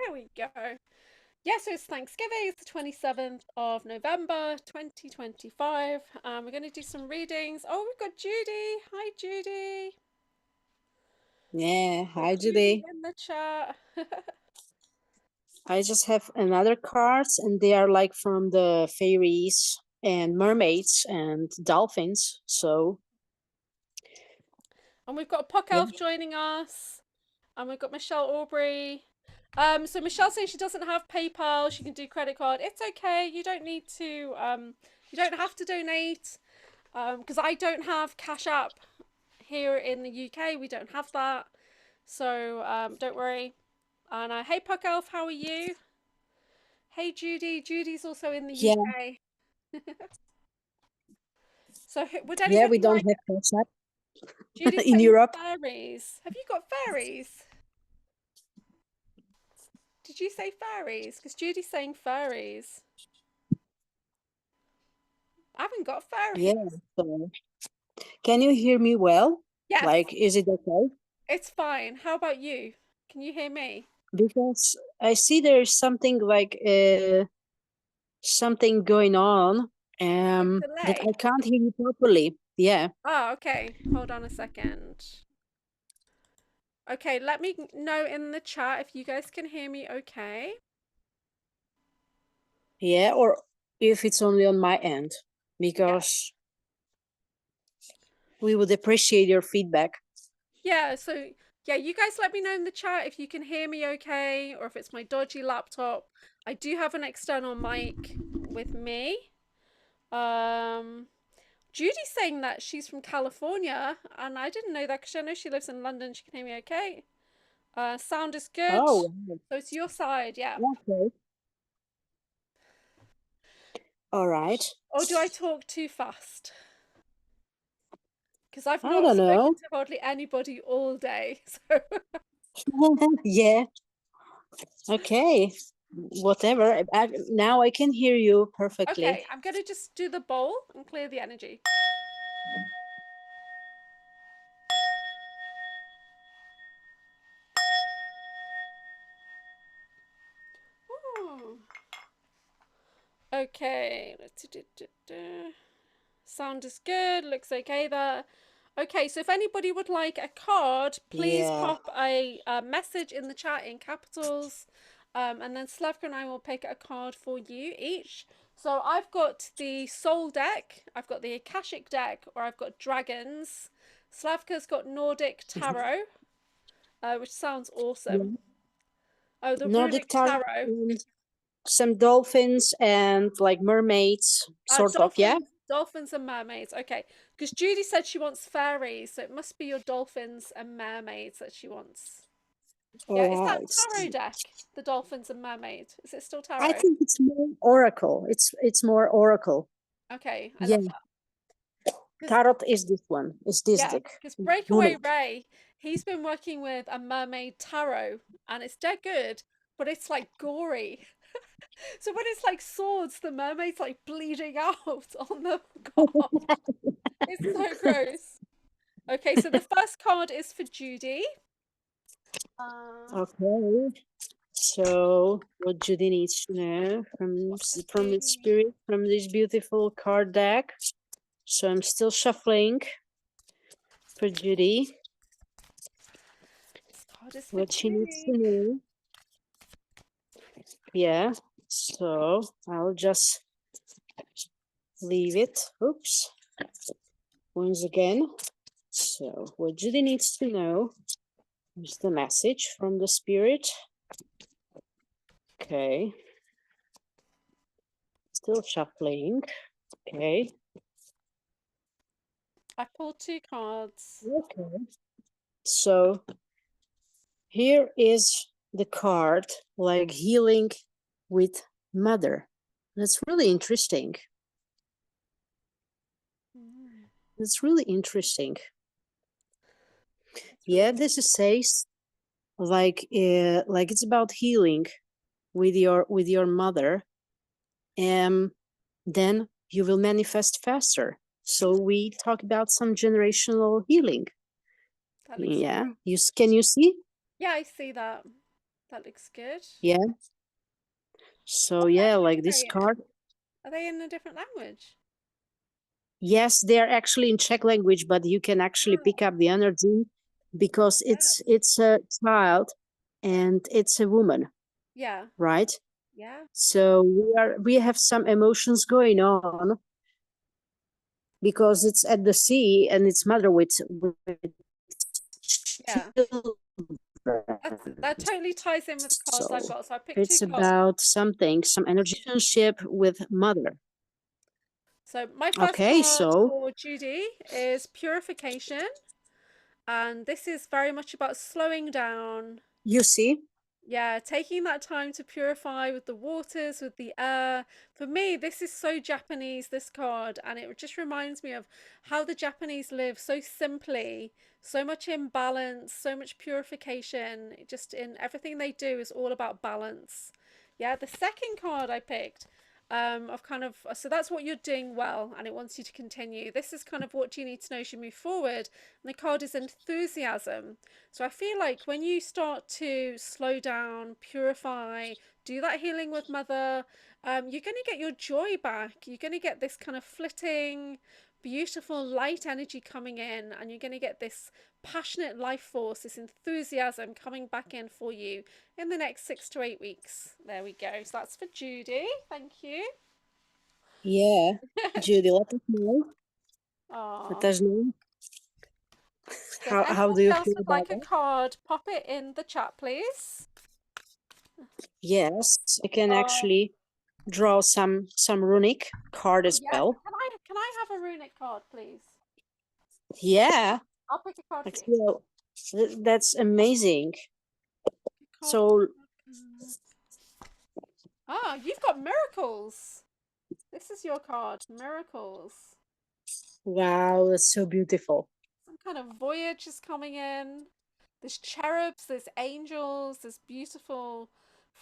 There we go. Yeah, so it's Thanksgiving. It's the 27th of November, 2025. We're going to do some readings. Oh, we've got Judy. Hi, Judy. Yeah, hi Judy Judy. in the chat. I just have another cards, and they are like from the fairies and mermaids and dolphins. So, And we've got a Puck yeah. Elf joining us. And we've got Michelle Aubrey. So Michelle says she doesn't have PayPal. She can do credit card. It's okay. You don't need to. You don't have to donate. Because I don't have Cash App here in the UK. We don't have that. So don't worry. And hey Puck Elf, how are you? Hey Judy. Judy's also in the Yeah, UK. So would yeah, anybody we don't like? have Cash Judy's App in saying Europe. fairies. Have you got fairies? Did you say fairies? Because Judy's saying fairies. I haven't got Yeah. fairies. So, can you hear me well? Yes, Like, is it okay? it's fine. How about you? Can you hear me? Because I see there's something like something going on that Delay. I can't hear you properly. Yeah. Oh, okay. Hold on a second. Okay, let me know in the chat if you guys can hear me okay. Yeah, or if it's only on my end, because we would appreciate your feedback. Yeah, so yeah, you guys let me know in the chat if you can hear me okay or if it's my dodgy laptop. I do have an external mic with me. Judy's saying that she's from California, and I didn't know that because I know she lives in London. She can hear me okay. Sound is good. Oh, So it's your side, yeah. okay. All right. Or do I talk too fast? Because I've I not don't spoken know. to hardly anybody all day. So Yeah. Okay. Whatever. Now I can hear you perfectly. okay, I'm gonna just do the bowl and clear the energy. Ooh. Okay, sound is good. Looks okay there. Okay, so if anybody would like a card, please Yeah. pop a message in the chat in capitals, and then Slavka and I will pick a card for you each. So I've got the Soul deck, I've got the Akashic deck, or I've got Dragons. Slavka's got Nordic Tarot, which sounds awesome. Yeah. Oh, the Nordic Runic tarot, Tarot. and some dolphins and like mermaids, sort of. Yeah. Dolphins and mermaids. Okay, because Judy said she wants fairies, so it must be your dolphins and mermaids that she wants. Yeah, is All that right. tarot deck? The dolphins and mermaids. Is it still I tarot? think it's more oracle. It's more oracle. Okay, I Yeah. love that. Because Tarot is this one. It's this yeah, deck. because Breakaway Runic. Ray, he's been working with a mermaid tarot, and it's dead good, but it's like gory. So when it's like swords, the mermaid's like bleeding out on the card. It's so gross. Okay, so the first card is for Judy. Okay. So, what Judy needs to know from its spirit, from this beautiful card deck. So I'm still shuffling for Judy. This card is for What she needs to Judy. know. Yeah. So I'll just leave it. Oops. Once again. So what Judy needs to know is the message from the spirit. Okay. Still shuffling. Okay. I pulled two cards. Okay. So here is the card, like healing with mother. That's really interesting. That's really interesting. Yeah, this is says like it's about healing with your mother, and then you will manifest faster. So we talk about some generational healing. That looks Yeah, great. can you see? Yeah, I see that. That looks good. Yeah. So What yeah, language like are this they in? card. Are they in a different language? Yes, they are actually in Czech language, but you can actually Ah, pick up the energy because yeah. it's a child and it's a woman, Yeah. right? Yeah. So we have some emotions going on because it's at the sea and it's mother with Yeah. children. That totally ties in with the cards I've So got. So I picked two it's cards. about something, some energy relationship with mother. So my first Okay, card so for Judy is Purification. And this is very much about slowing down. you see, Yeah, taking that time to purify with the waters, with the air. For me, this is so Japanese, this card, and it just reminds me of how the Japanese live so simply, so much in balance, so much purification. Just in everything they do is all about balance. Yeah, the second card I picked, of kind of, so that's what you're doing well, and it wants you to continue. This is kind of what you need to know as you move forward. And the card is enthusiasm. So I feel like when you start to slow down, purify, do that healing with mother, you're going to get your joy back. You're going to get this kind of flitting, beautiful light energy coming in, and you're going to get this passionate life force, this enthusiasm coming back in for you in the next 6 to 8 weeks. There we go. So that's for Judy. Thank you. yeah, Judy, let us know. Let Oh. us know So if how do anybody you else feel would about like a that? card, pop it in the chat, please. Yes, I can Oh, actually draw some runic card oh as yes. well. Can I have a runic card, please? Yeah, I'll pick a card for you. actually, that's amazing. Card. So Ah, you've got miracles. This is your card, miracles. wow, that's so beautiful. Some kind of voyage is coming in. There's cherubs, there's angels, there's beautiful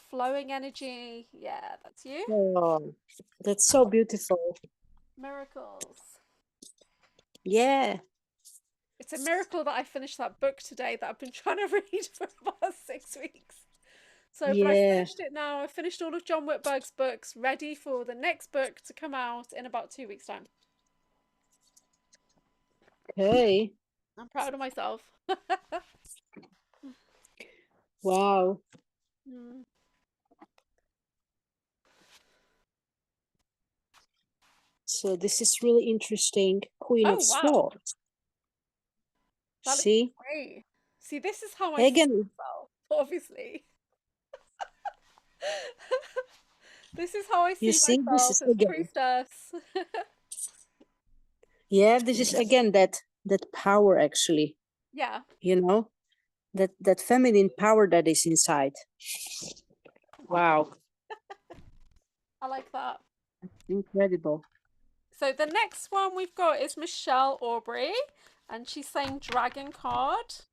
flowing energy. Yeah, that's you. Oh, that's so beautiful. Miracles. Yeah, It's a miracle that I finished that book today that I've been trying to read for about 6 weeks. So, but I yeah. finished it now. I finished all of John Whitberg's books, ready for the next book to come out in about 2 weeks' time. Okay. I'm proud of myself. Wow. Mm. So this is really interesting. Queen Oh, of wow. Swords. That looks See? great. See, this is how I see Again, myself, obviously. This is how I you see see, this myself is as again. priestess. Yeah, this is again that power actually, Yeah, you know, that feminine power that is inside. Wow. I like that. Incredible. So the next one we've got is Michelle Aubrey, and she's saying dragon card.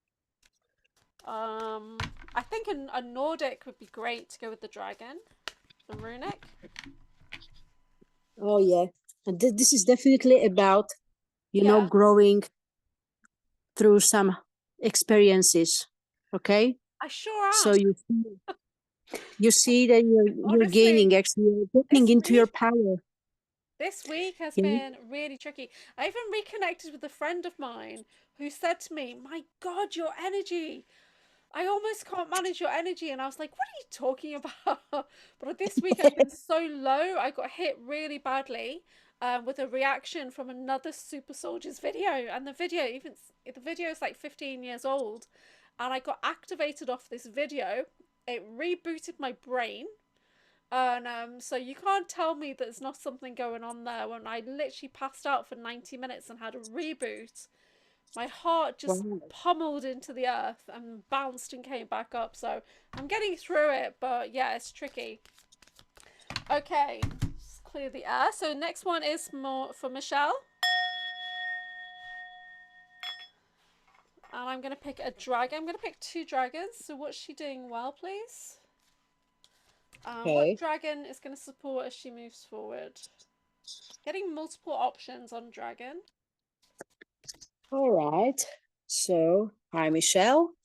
I think a Nordic would be great to go with the dragon, the runic. Oh yeah. And this is definitely about, Yeah, growing through some experiences. Okay? I sure So am. you see that you're Honestly, gaining, actually, you're getting this into your week power. this week has Yeah. been really tricky. I even reconnected with a friend of mine who said to me, "My God, your energy! I almost can't manage your energy." And I was like, "What are you talking about?" But this week I've been so low. I got hit really badly with a reaction from another Super Soldiers video, and the video is like 15 years old, and I got activated off this video. It rebooted my brain. And so you can't tell me there's not something going on there when I literally passed out for 90 minutes and had a reboot. My heart just Wow. pummeled into the earth and bounced and came back up. So I'm getting through it, but yeah, it's tricky. Okay, let's clear the air. So next one is more for Michelle. And I'm going to pick a dragon. I'm going to pick two dragons. So what's she doing well, please? What Okay. dragon is going to support as she moves forward? Getting multiple options on dragon. All right. So, hi, Michelle.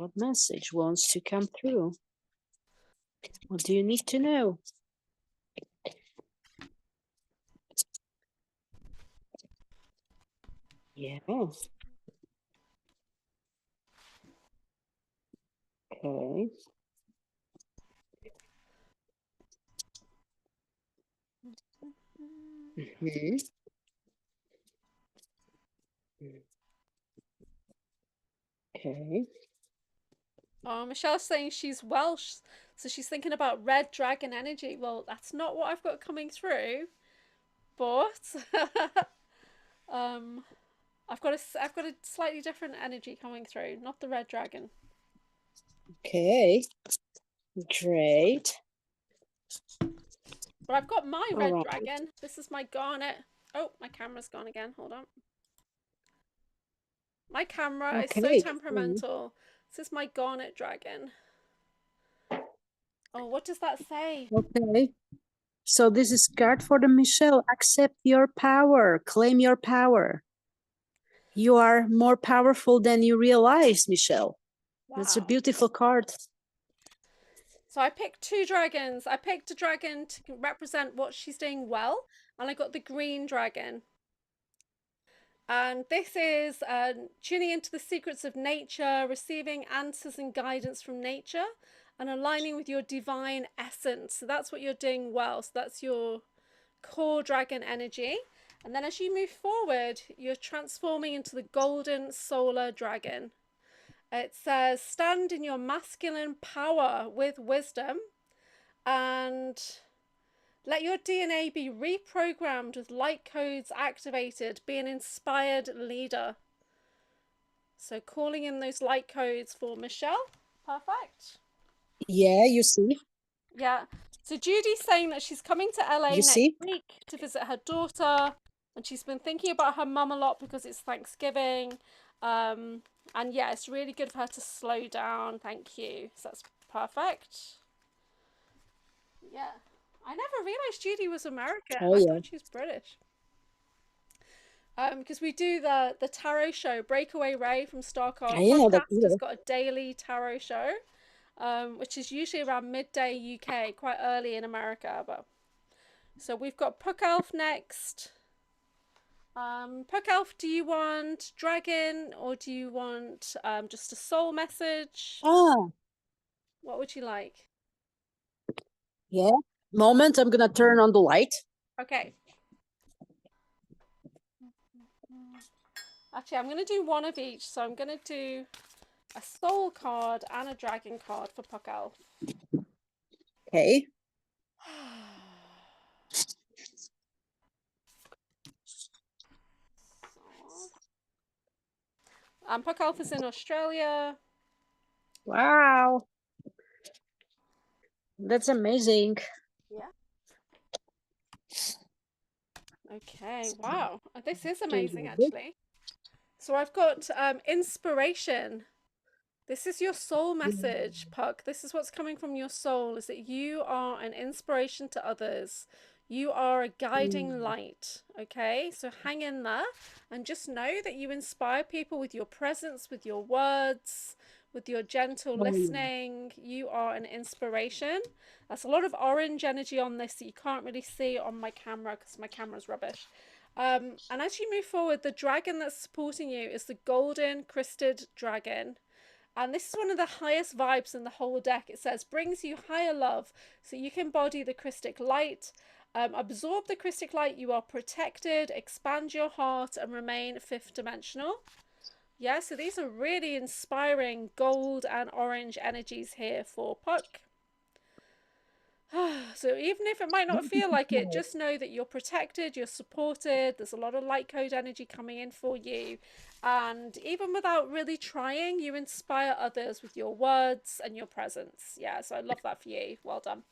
What message wants to come through? What do you need to know? Yeah. Okay. Mm-hmm. Okay. Oh, Michelle's saying she's Welsh, so she's thinking about red dragon energy. Well, that's not what I've got coming through, but I've got a slightly different energy coming through, not the red dragon. Okay. Great. But I've got my All red right. dragon. This is my garnet. Oh, my camera's gone again. Hold on. My camera is so Okay. temperamental. This is my garnet dragon. Oh, what does that say? Okay. So this is card for the Michelle. Accept your power. Claim your power. You are more powerful than you realize, Michelle. Wow. That's a beautiful card. So I picked two dragons. I picked a dragon to represent what she's doing well, and I got the green dragon. And this is tuning into the secrets of nature, receiving answers and guidance from nature, and aligning with your divine essence. So that's what you're doing well. So that's your core dragon energy. And then as you move forward, you're transforming into the golden solar dragon. It says, stand in your masculine power with wisdom and let your DNA be reprogrammed with light codes activated. Be an inspired leader. So calling in those light codes for Michelle. Perfect. Yeah, you see. Yeah. So Judy's saying that she's coming to LA You next see? week to visit her daughter, and she's been thinking about her mum a lot because it's Thanksgiving. And yeah, it's really good for her to slow down. Thank you. So that's perfect. Yeah. I never realized Judy was American. Oh, I yeah. thought she was British. Because we do the tarot show. Breakaway Ray from Star Card Yeah, that's Podcast has it. got a daily tarot show, which is usually around midday UK, quite early in America. But so we've got Puck Elf next. Puck Elf, do you want dragon or do you want just a soul message? Ah, What would you like? yeah. Moment, I'm gonna turn on the light. Okay. Actually, I'm going to do one of each. So I'm going to do a soul card and a dragon card for Puck Elf. Okay. Puck Elf is in Australia. Wow. That's amazing. Yeah. Okay. Wow. This is amazing, actually. So I've got inspiration. This is your soul message, Puck. This is what's coming from your soul, is that you are an inspiration to others. You are a guiding light, okay? So hang in there and just know that you inspire people with your presence, with your words, with your gentle listening. You are an inspiration. That's a lot of orange energy on this that you can't really see on my camera because my camera's rubbish. And as you move forward, the dragon that's supporting you is the golden crested dragon. And this is one of the highest vibes in the whole deck. It says, brings you higher love. So you can embody the Christic light. Absorb the Christic light. You are protected. Expand your heart and remain fifth dimensional. Yeah, so these are really inspiring gold and orange energies here for Puck. So even if it might not feel like it, just know that you're protected, you're supported. There's a lot of light code energy coming in for you. And even without really trying, you inspire others with your words and your presence. Yeah, so I love that for you. Well done.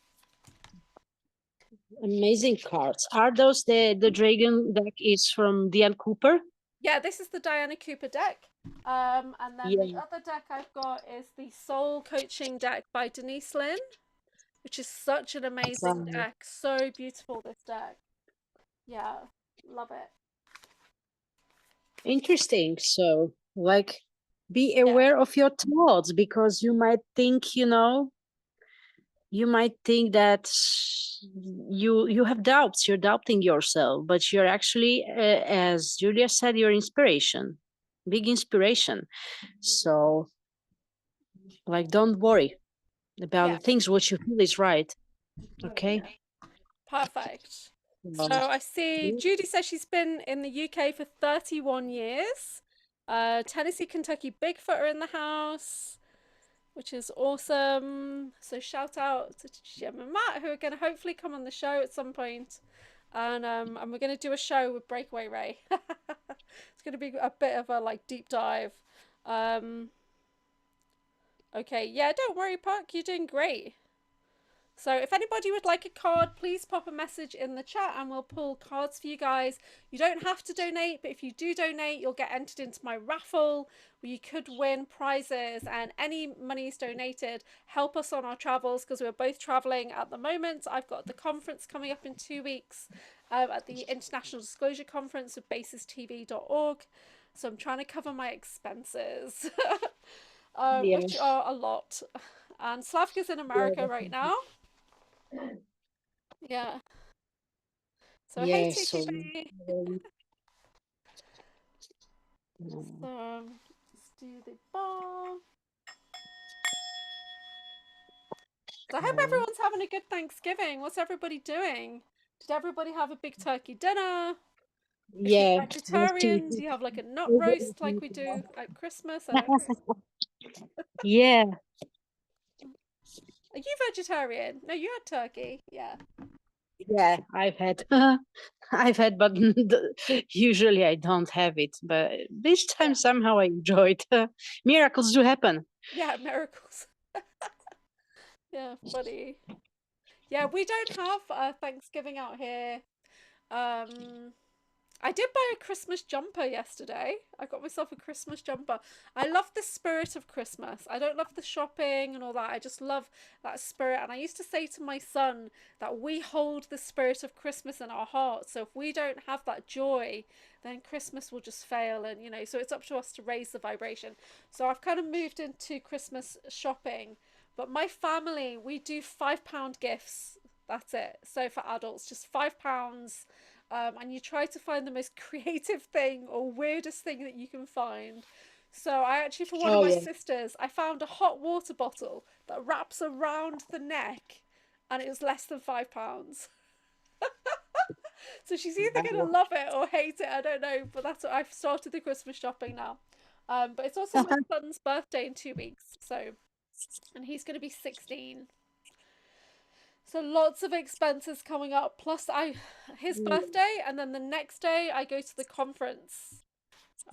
Amazing cards. Are those the dragon deck is from Diane Cooper? Yeah, this is the Diana Cooper deck. And then the other deck I've got is the Soul Coaching deck by Denise Lynn, which is such an amazing deck. So beautiful, this deck. Yeah, love it. Interesting. So, like, Be aware of your thoughts, because you might think, that you have doubts, you're doubting yourself, but you're actually, as Julia said, your inspiration, big inspiration. So, like, don't worry about the things what you feel is right. Okay. Yeah. Perfect. So I see Judy says she's been in the UK for 31 years. Tennessee, Kentucky Bigfoot are in the house, which is awesome. So shout out to Jim and Matt, who are going to hopefully come on the show at some point. And we're going to do a show with Breakaway Ray. It's going to be a bit of a like deep dive. Okay, yeah, don't worry, Puck, you're doing great. So if anybody would like a card, please pop a message in the chat and we'll pull cards for you guys. You don't have to donate, but if you do donate, you'll get entered into my raffle where you could win prizes, and any monies donated help us on our travels, because we're both traveling at the moment. I've got the conference coming up in 2 weeks at the International Disclosure Conference with basistv.org. So I'm trying to cover my expenses, which are a lot. And Slavka's in America right now. Yeah. So hey Tiki Baby. So let's do the ball. So I hope everyone's having a good Thanksgiving. What's everybody doing? Did everybody have a big turkey dinner? If you're vegetarian, do you have like a nut roast like we do at Christmas? I don't know. Yeah. Are you vegetarian? No, you had turkey. Yeah. Yeah, I've had. I've had, but usually I don't have it. But this time somehow I enjoyed. Miracles do happen. Yeah, miracles. Yeah, funny. Yeah, we don't have Thanksgiving out here. I did buy a Christmas jumper yesterday. I got myself a Christmas jumper. I love the spirit of Christmas. I don't love the shopping and all that. I just love that spirit. And I used to say to my son that we hold the spirit of Christmas in our hearts. So if we don't have that joy, then Christmas will just fail. And, so it's up to us to raise the vibration. So I've kind of moved into Christmas shopping. But my family, we do £5 gifts. That's it. So for adults, just £5. And you try to find the most creative thing or weirdest thing that you can find. So I actually, for one of my sisters, I found a hot water bottle that wraps around the neck, and it was less than £5. So she's either going to love it or hate it, I don't know, but that's what I've started the Christmas shopping now. But it's also my son's birthday in 2 weeks, and he's going to be 16. So lots of expenses coming up. Plus his birthday, and then the next day I go to the conference.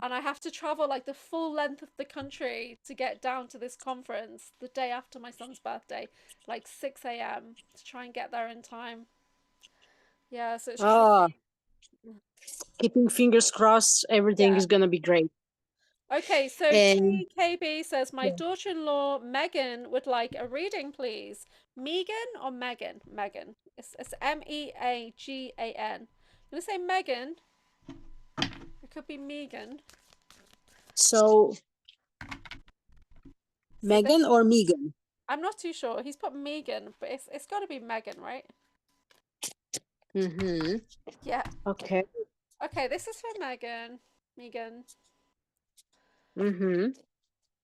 And I have to travel like the full length of the country to get down to this conference the day after my son's birthday, like 6 a.m. to try and get there in time. Yeah, so it's tricky. Keeping fingers crossed, everything is gonna be great. Okay, so TKB says, my daughter-in-law Megan would like a reading, please. Megan or Megan? Megan. It's Meagan. I'm gonna say Megan. It could be Megan. So Megan or Megan? I'm not too sure. He's put Megan, but it's got to be Megan, right? Mm-hmm. Yeah. Okay. Okay, this is for Megan. Megan. Mm-hmm.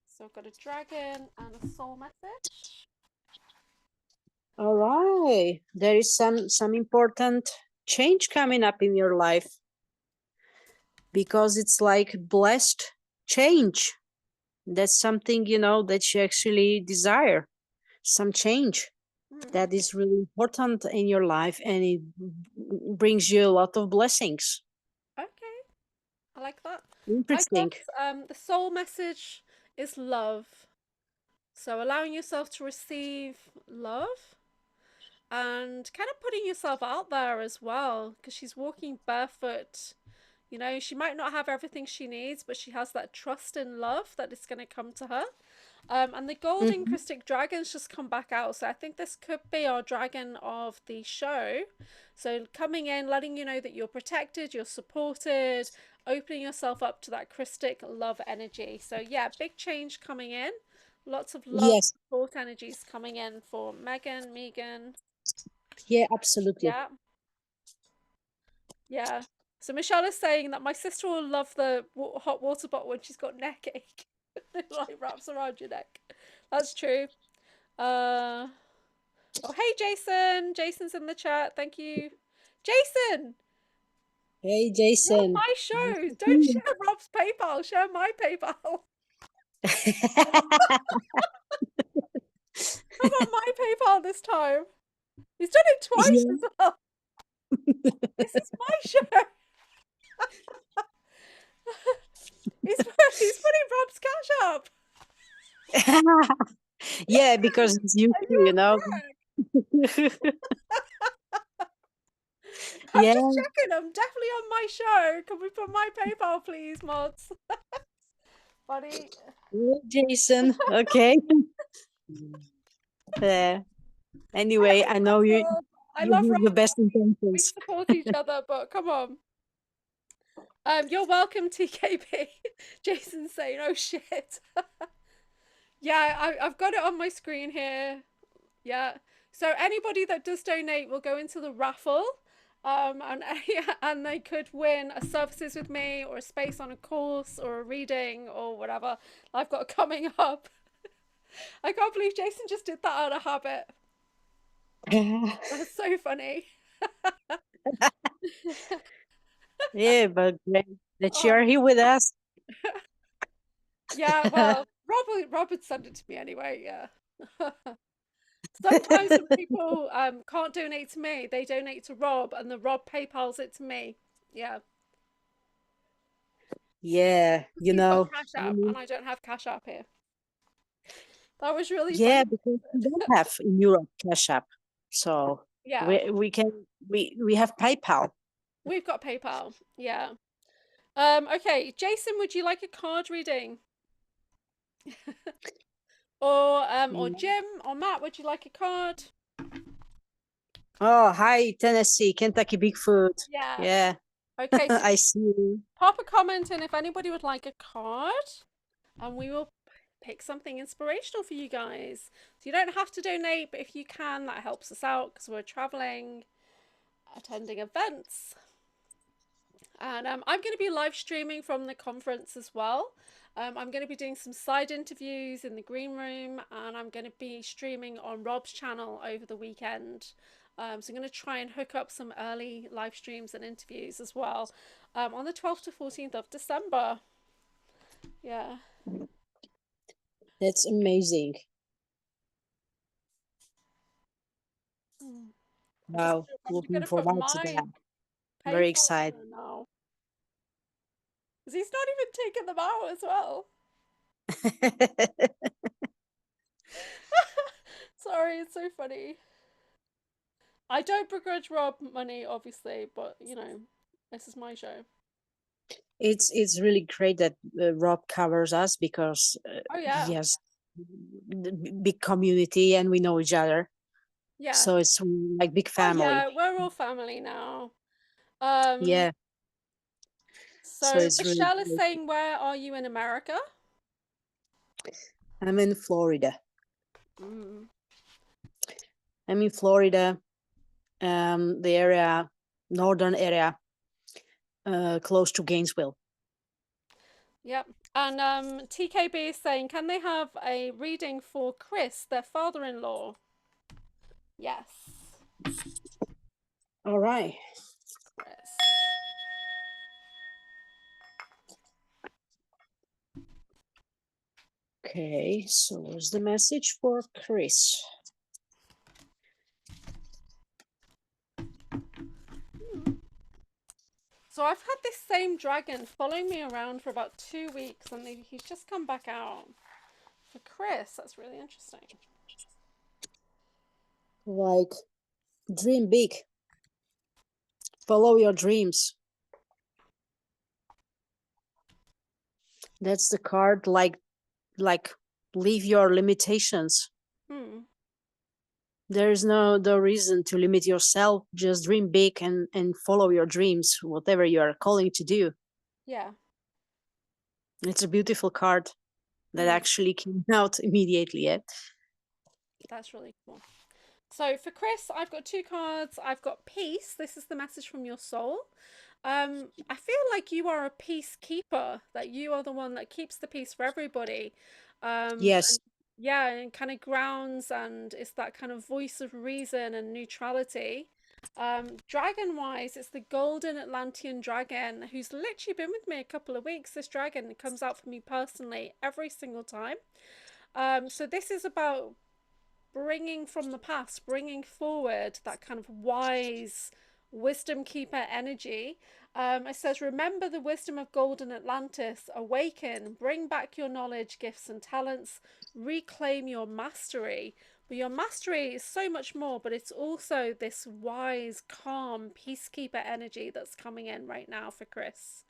So I've got a dragon and a soul message. All right. There is some important change coming up in your life, because it's like blessed change. That's something, that you actually desire. Some change that is really important in your life, and it brings you a lot of blessings. Okay. I like that. Interesting. I got the soul message is love. So allowing yourself to receive love and kind of putting yourself out there as well, because she's walking barefoot. She might not have everything she needs, but she has that trust and love that is going to come to her. And the golden crystic dragon's just come back out, so I think this could be our dragon of the show. So coming in, letting you know that you're protected, you're supported, opening yourself up to that crystic love energy. So yeah, big change coming in. Lots of love Yes. support energies coming in for Megan. Yeah, absolutely. Yeah. Yeah. So Michelle is saying that my sister will love the hot water bottle when she's got neck ache. It like wraps around your neck. That's true. Oh, hey, Jason. Jason's in the chat. Thank you. Jason, Hey, you're on Jason. my show. Don't share Rob's PayPal. Share my PayPal. How about my PayPal this time? He's done it twice Yeah. as well. This is my show. He's putting Rob's cash up. Yeah, because it's you Are too, you you a know. prick? I'm Yeah. just checking. I'm definitely on my show. Can we put my PayPal, please, mods? Buddy. Yeah, Jason. Okay. Anyway, I know you Rob. I you love have the Rob. best We intentions. support each other, but come on. You're welcome, TKP. Jason's saying, "Oh shit." Yeah, I've got it on my screen here. Yeah. So anybody that does donate will go into the raffle. And and they could win a services with me or a space on a course or a reading or whatever I've got coming up. I can't believe Jason just did that out of habit. That's so funny. Yeah, but great that you Oh, are here with us. yeah, well, Rob would send it to me anyway, yeah. Sometimes when people can't donate to me, they donate to Rob and the Rob PayPal's it to me. Yeah. Yeah, you He's got know. Cash App and I don't have Cash App here. That was really Yeah, funny. because we don't have in Europe Cash App, so Yeah, we have PayPal. we've got PayPal. Yeah. Okay, Jason, would you like a card reading? Or Mm. Jim or Matt, would you like a card? Oh, hi, Tennessee, Kentucky Bigfoot. Yeah. Yeah, Okay, so I see you. pop a comment in if anybody would like a card, and we will pick something inspirational for you guys. So you don't have to donate, but if you can, that helps us out because we're traveling, attending events. And I'm going to be live streaming from the conference as well. I'm going to be doing some side interviews in the green room, and I'm going to be streaming on Rob's channel over the weekend. So I'm going to try and hook up some early live streams and interviews as well on the 12th to 14th of December. Yeah. That's amazing. Wow, I'm looking going to put forward to my that. Very PayPal in excited. there now. Because he's not even taking them out as well. Sorry, it's so funny. I don't begrudge Rob money, obviously, but you know, this is my show. It's really great that Rob covers us because Oh he yeah, has big community and we know each other. yeah. So it's like big Oh family. yeah, we're all family now. Yeah. So So it's really Michelle is great. saying, where are you in America? I'm in Florida. Mm. I'm in Florida, the area, northern area, close to Gainesville. Yep. And TKB is saying, can they have a reading for Chris, their father-in-law? Yes. All right. Chris. Okay, so where's the message for Chris? So I've had this same dragon following me around for about 2 weeks, and he's just come back out. For Chris, that's really interesting. Like, dream big. Follow your dreams. That's the card, like leave your limitations. There is no reason to limit yourself. Just dream big and follow your dreams, whatever you are calling to do. Yeah. It's a beautiful card that actually came out immediately. Yeah? That's really cool. So for Chris, I've got 2 cards. I've got peace. This is the message from your soul. I feel like you are a peacekeeper, that you are the one that keeps the peace for everybody. Yes. And yeah, and kind of grounds, and it's that kind of voice of reason and neutrality. Dragon wise, it's the golden Atlantean dragon who's literally been with me a couple of weeks. This dragon comes out for me personally every single time. So this is about bringing from the past, bringing forward that kind of wise wisdom keeper energy. It says, remember the wisdom of golden Atlantis, awaken, bring back your knowledge, gifts, and talents, reclaim your mastery. But your mastery is so much more, but it's also this wise, calm, peacekeeper energy that's coming in right now for Chris.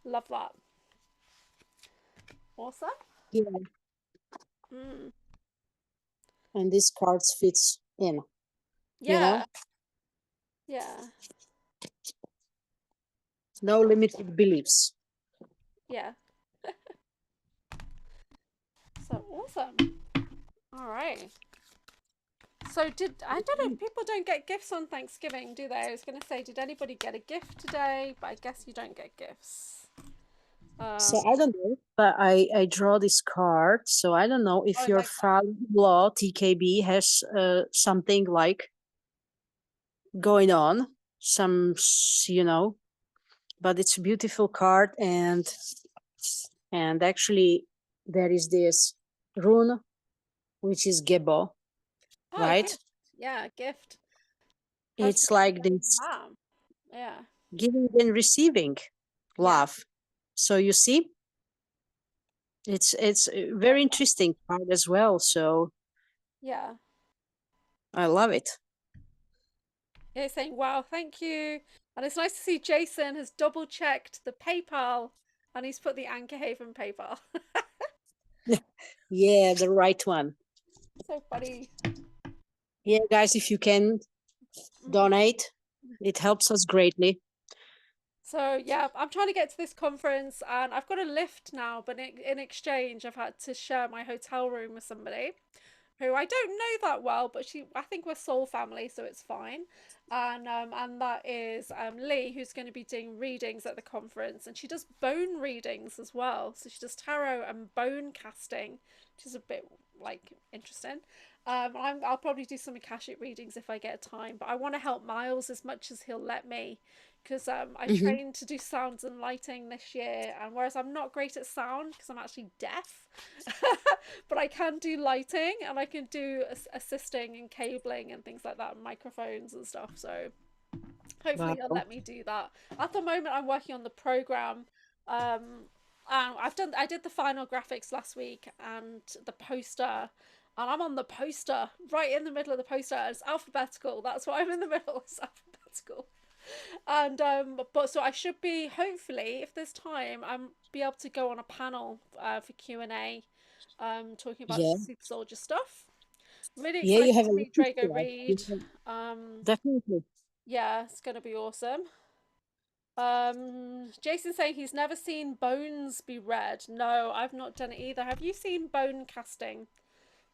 Love that. Awesome. Yeah. And this card fits in. Yeah. You know? Yeah. No limited beliefs. Yeah. So awesome. All right. So I don't know, people don't get gifts on Thanksgiving, do they? I was going to say, did anybody get a gift today? But I guess you don't get gifts. So I don't know, but I draw this card. So I don't know if your father-in-law TKB has something like going on, but it's a beautiful card, and actually there is this rune which is Gebo, right? Gift. Yeah, gift. It's like this Yeah. giving and receiving love. So you see, it's a very interesting card as well. So yeah, I love it. yeah. It's saying, wow, thank you. And it's nice to see Jason has double checked the PayPal and he's put the Anchorhaven PayPal. Yeah, the right one. So funny. Yeah, guys, if you can donate, it helps us greatly. So yeah, I'm trying to get to this conference and I've got a lift now, but in exchange, I've had to share my hotel room with somebody who I don't know that well, but I think we're soul family, so it's fine. And that is Lee, who's going to be doing readings at the conference, and she does bone readings as well. So she does tarot and bone casting, which is a bit like interesting. I'll probably do some Akashic readings if I get time, but I want to help Miles as much as he'll let me, because I trained to do sounds and lighting this year, and whereas I'm not great at sound because I'm actually deaf, but I can do lighting and I can do assisting and cabling and things like that, and microphones and stuff. So hopefully he'll let me do that. At the moment, I'm working on the program. I did the final graphics last week and the poster, and I'm on the poster, right in the middle of the poster. It's alphabetical. That's why I'm in the middle. It's alphabetical. And but so I should be, hopefully, if there's time, I'm be able to go on a panel for Q&A, talking about super soldier stuff. I'm really Yeah, you excited have to a meet Drago Reed. definitely. Yeah, it's gonna be awesome. Jason's saying he's never seen bones be read. No, I've not done it either. Have you seen bone casting?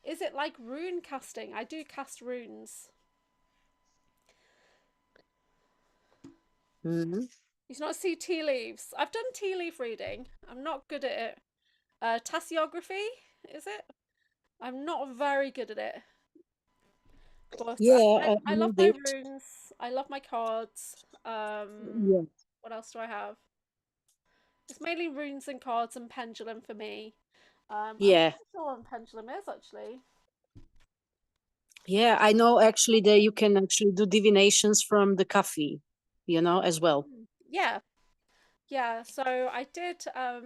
Is it like rune casting? I do cast runes. He's not seen tea leaves. I've done tea leaf reading. I'm not good at it. Tasseography, is it? I'm not very good at it. But Yeah, I love my runes. I love my cards. Yeah. What else do I have? It's mainly runes and cards and pendulum for me. I'm not Yeah. sure what pendulum is actually. Yeah, I know actually that you can actually do divinations from the coffee, as well. Yeah, yeah. So I did a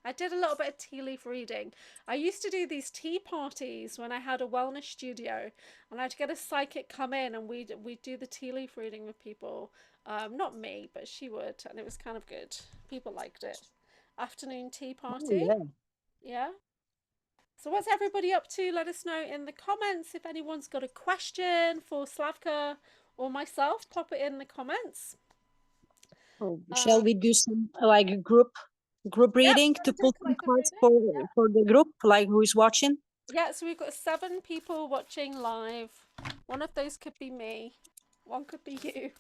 little bit of tea leaf reading. I used to do these tea parties when I had a wellness studio, and I'd get a psychic come in and we'd do the tea leaf reading with people. Not me, but she would, and it was kind of good. People liked it. Afternoon tea Oh, party. yeah. Yeah. So what's everybody up to? Let us know in the comments. If anyone's got a question for Slavka or myself, pop it in the comments. Oh, shall we do some like group reading to pull some cards for the group, like who is watching? Yeah, so we've got 7 people watching live. One of those could be me. One could be you.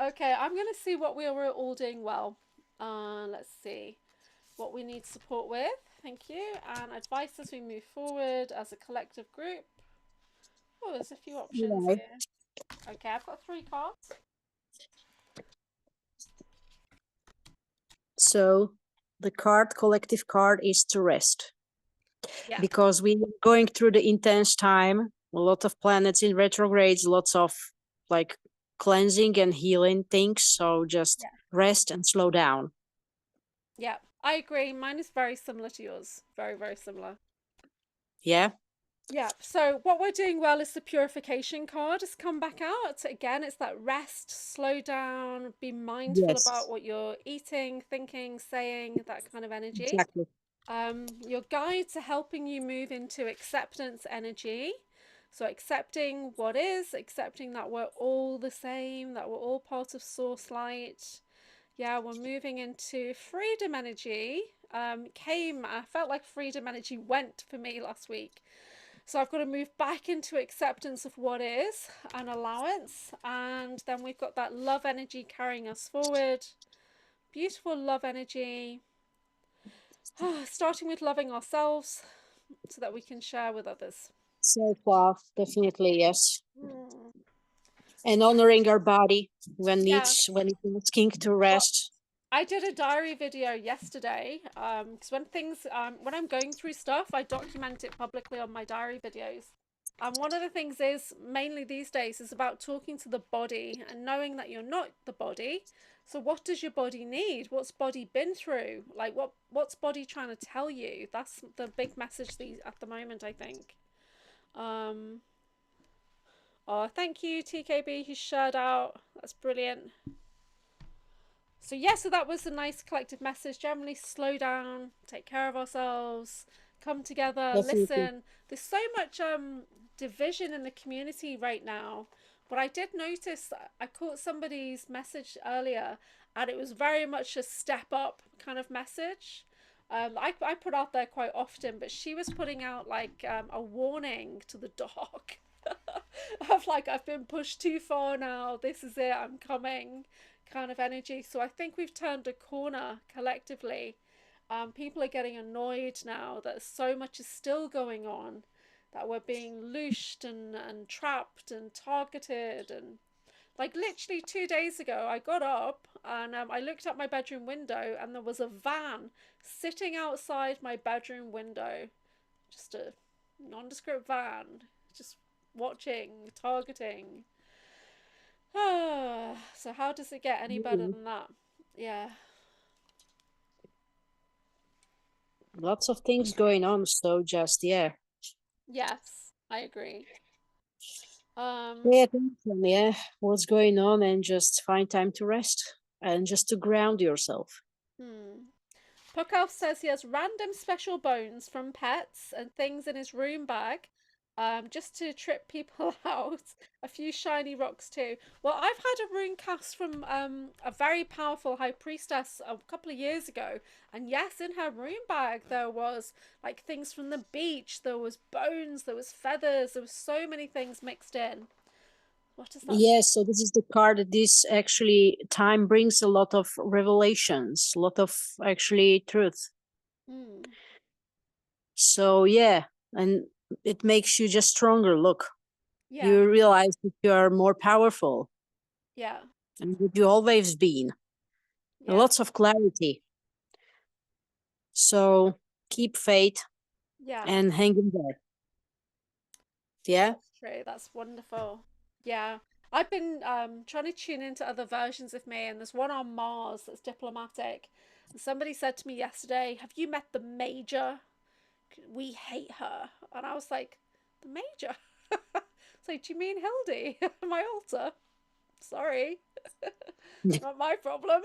Okay, I'm going to see what we are all doing well. Let's see what we need support with. Thank you. And advice as we move forward as a collective group. Oh, there's a few options Right. here. Okay, I've got 3 cards. So the collective card is to rest. Yeah. Because we're going through the intense time, a lot of planets in retrogrades, lots of like cleansing and healing things. So just rest and slow down. Yeah, I agree. Mine is very similar to yours. Very, very similar. Yeah. Yeah, so what we're doing well is the purification card has come back out. Again, it's that rest, slow down, be mindful about what you're eating, thinking, saying, that kind of energy. Exactly. Your guides are helping you move into acceptance energy. So accepting what is, accepting that we're all the same, that we're all part of source light. Yeah, we're moving into freedom energy. I felt like freedom energy went for me last week. So I've got to move back into acceptance of what is and allowance. And then we've got that love energy carrying us forward. Beautiful love energy. Starting with loving ourselves so that we can share with others. Self-love, definitely, yes. And honoring our body when it's asking to rest. I did a diary video yesterday because when I'm going through stuff, I document it publicly on my diary videos. And one of the things is mainly these days is about talking to the body and knowing that you're not the body. So what does your body need? What's body been through? Like what's body trying to tell you? That's the big message at the moment, I think. Oh, thank you, TKB, who shared out. That's brilliant. So yeah, so that was a nice collective message. Generally slow down, take care of ourselves, come together, listen. There's so much division in the community right now. But I did notice that I caught somebody's message earlier and it was very much a step up kind of message. I put out there quite often, but she was putting out like a warning to the dog of like, I've been pushed too far now, this is it, I'm coming kind of energy. So I think we've turned a corner collectively. People are getting annoyed now that so much is still going on, that we're being loosed and trapped and targeted. And like literally 2 days ago, I got up and I looked out my bedroom window and there was a van sitting outside my bedroom window. Just a nondescript van, just watching, targeting. So how does it get any better than that? Yeah. Lots of things going on, so just Yes, I agree. pay attention, what's going on, and just find time to rest and just to ground yourself. Puckoff says he has random special bones from pets and things in his room bag, just to trip people out. A few shiny rocks too. Well, I've had a rune cast from a very powerful high priestess a couple of years ago, and yes, in her rune bag there was like things from the beach, there was bones, there was feathers, there was so many things mixed in. What does that Yes, so this is the card that this actually time brings a lot of revelations, a lot of actually truth. So yeah, and it makes you just stronger. Look, you realize that you are more powerful. Yeah. And that you always been. And lots of clarity. So keep faith and hang in there. Yeah. That's true. That's wonderful. Yeah. I've been trying to tune into other versions of me, and there's one on Mars that's diplomatic. And somebody said to me yesterday, "Have you met the Major? We hate her." And I was like, "The Major?" It's like, "Do you mean Hildy? My altar? Sorry, not my problem."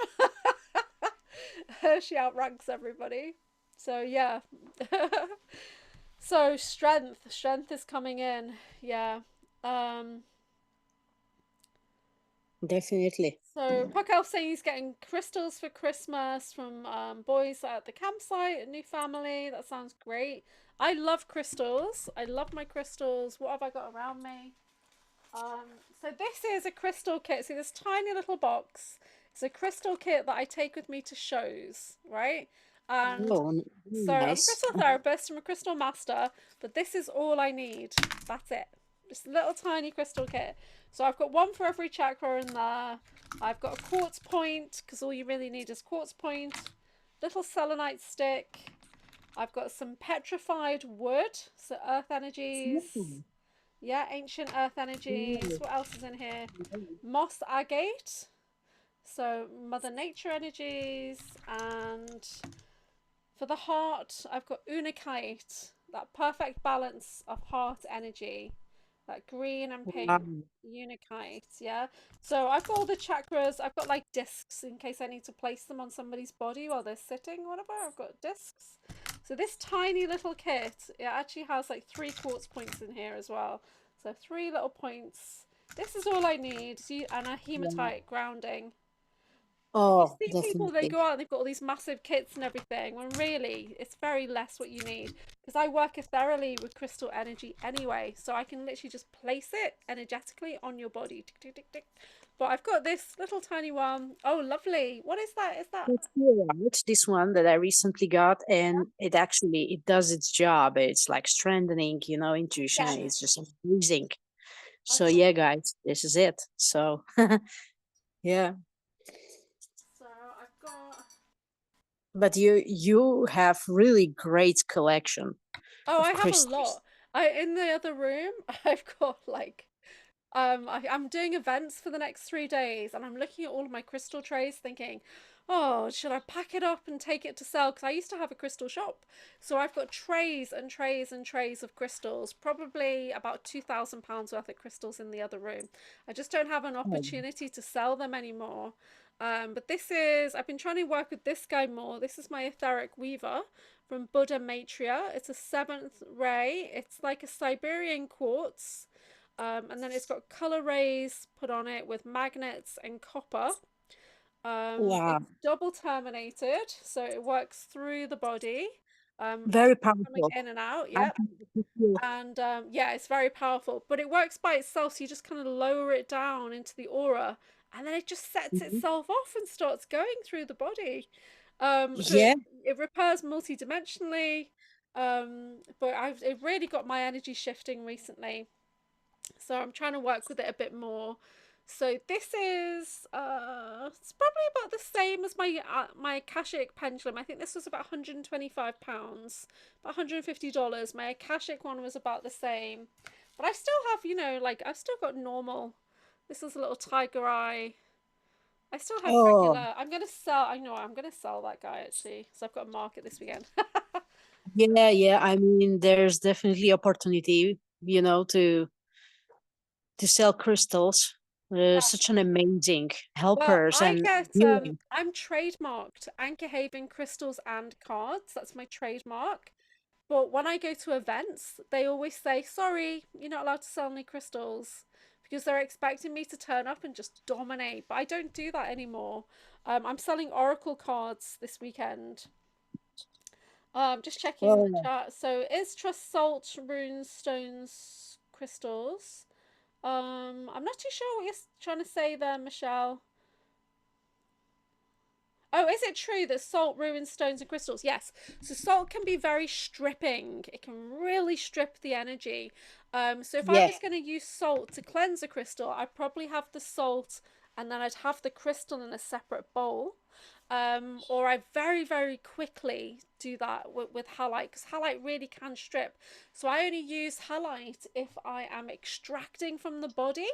She outranks everybody. So yeah. So strength is coming in. Yeah. Um Definitely. so Puckel's saying he's getting crystals for Christmas from boys at the campsite, a new family. That sounds great. I love crystals. I love my crystals. What have I got around me? So this is a crystal kit. See this tiny little box. It's a crystal kit that I take with me to shows, right? And Oh, so I'm a nice. crystal therapist, I'm a crystal master, but this is all I need. That's it. Just a little tiny crystal kit. So I've got one for every chakra in there. I've got a quartz point, because all you really need is quartz point. Little selenite stick. I've got some petrified wood, so earth energies. Yeah, ancient earth energies. What else is in here? Moss agate. So Mother Nature energies. And for the heart, I've got unakite. That perfect balance of heart energy. That green and pink Wow. unakite. Yeah. So I've got all the chakras. I've got like discs in case I need to place them on somebody's body while they're sitting or whatever. I've got discs. So this tiny little kit, it actually has like 3 quartz points in here as well. So 3 little points. This is all I need. And a hematite grounding. You Oh, see people, they definitely. go out and they've got all these massive kits and everything, when really it's very less what you need. Because I work ethereally with crystal energy anyway, so I can literally just place it energetically on your body. Tick, tick, tick, tick. But I've got this little tiny one. Oh, lovely. What is that? Is that? It's here, right? This one that I recently got, and it does its job. It's like strengthening, intuition. Yes. It's just amazing. I've So got. yeah, guys, this is it. So yeah, So I've got. but you have really great collection Oh, I of have a crystals. lot. In the other room, I've got like I'm doing events for the next 3 days, and I'm looking at all of my crystal trays, thinking, "Oh, should I pack it up and take it to sell?" Because I used to have a crystal shop, so I've got trays and trays and trays of crystals. Probably about £2,000 worth of crystals in the other room. I just don't have an Oh, opportunity to sell them anymore. But this is I've been trying to work with this guy more. This is my etheric weaver from Buddha Maitreya. It's a 7th ray. It's like a Siberian quartz. And then it's got color rays put on it with magnets and copper. wow, It's double terminated, so it works through the body, very coming powerful. in and out. I Yeah, can feel. and yeah, it's very powerful. But it works by itself, so you just kind of lower it down into the aura, and then it just sets Mhm. itself off and starts going through the body. So Yeah. it repairs multidimensionally. But it really got my energy shifting recently, so I'm trying to work with it a bit more. So this is it's probably about the same as my Akashic pendulum. I think this was about £125, about $150. My Akashic one was about the same, but I still have, like, I've still got normal. This is a little tiger eye. I still have Oh, regular. I'm gonna sell. I know I'm gonna sell that guy actually. So I've got a market this weekend. yeah, yeah. I mean, there's definitely opportunity, to sell crystals. Such an amazing Well, helpers I and get healing. I'm trademarked Anchorhaven crystals and cards. That's my trademark. But when I go to events, they always say, "Sorry, you're not allowed to sell any crystals," because they're expecting me to turn up and just dominate. But I don't do that anymore. I'm selling oracle cards this weekend. Just checking the Oh, chat. So is trust salt, runes, stones, crystals? I'm not too sure what you're trying to say there, Michelle. Oh, is it true that salt ruins stones and crystals? Yes. So salt can be very stripping. It can really strip the energy. So if I yeah. was going to use salt to cleanse a crystal, I'd probably have the salt and then I'd have the crystal in a separate bowl. Or I very, very quickly do that with halite, because halite really can strip. So I only use halite if I am extracting from the body,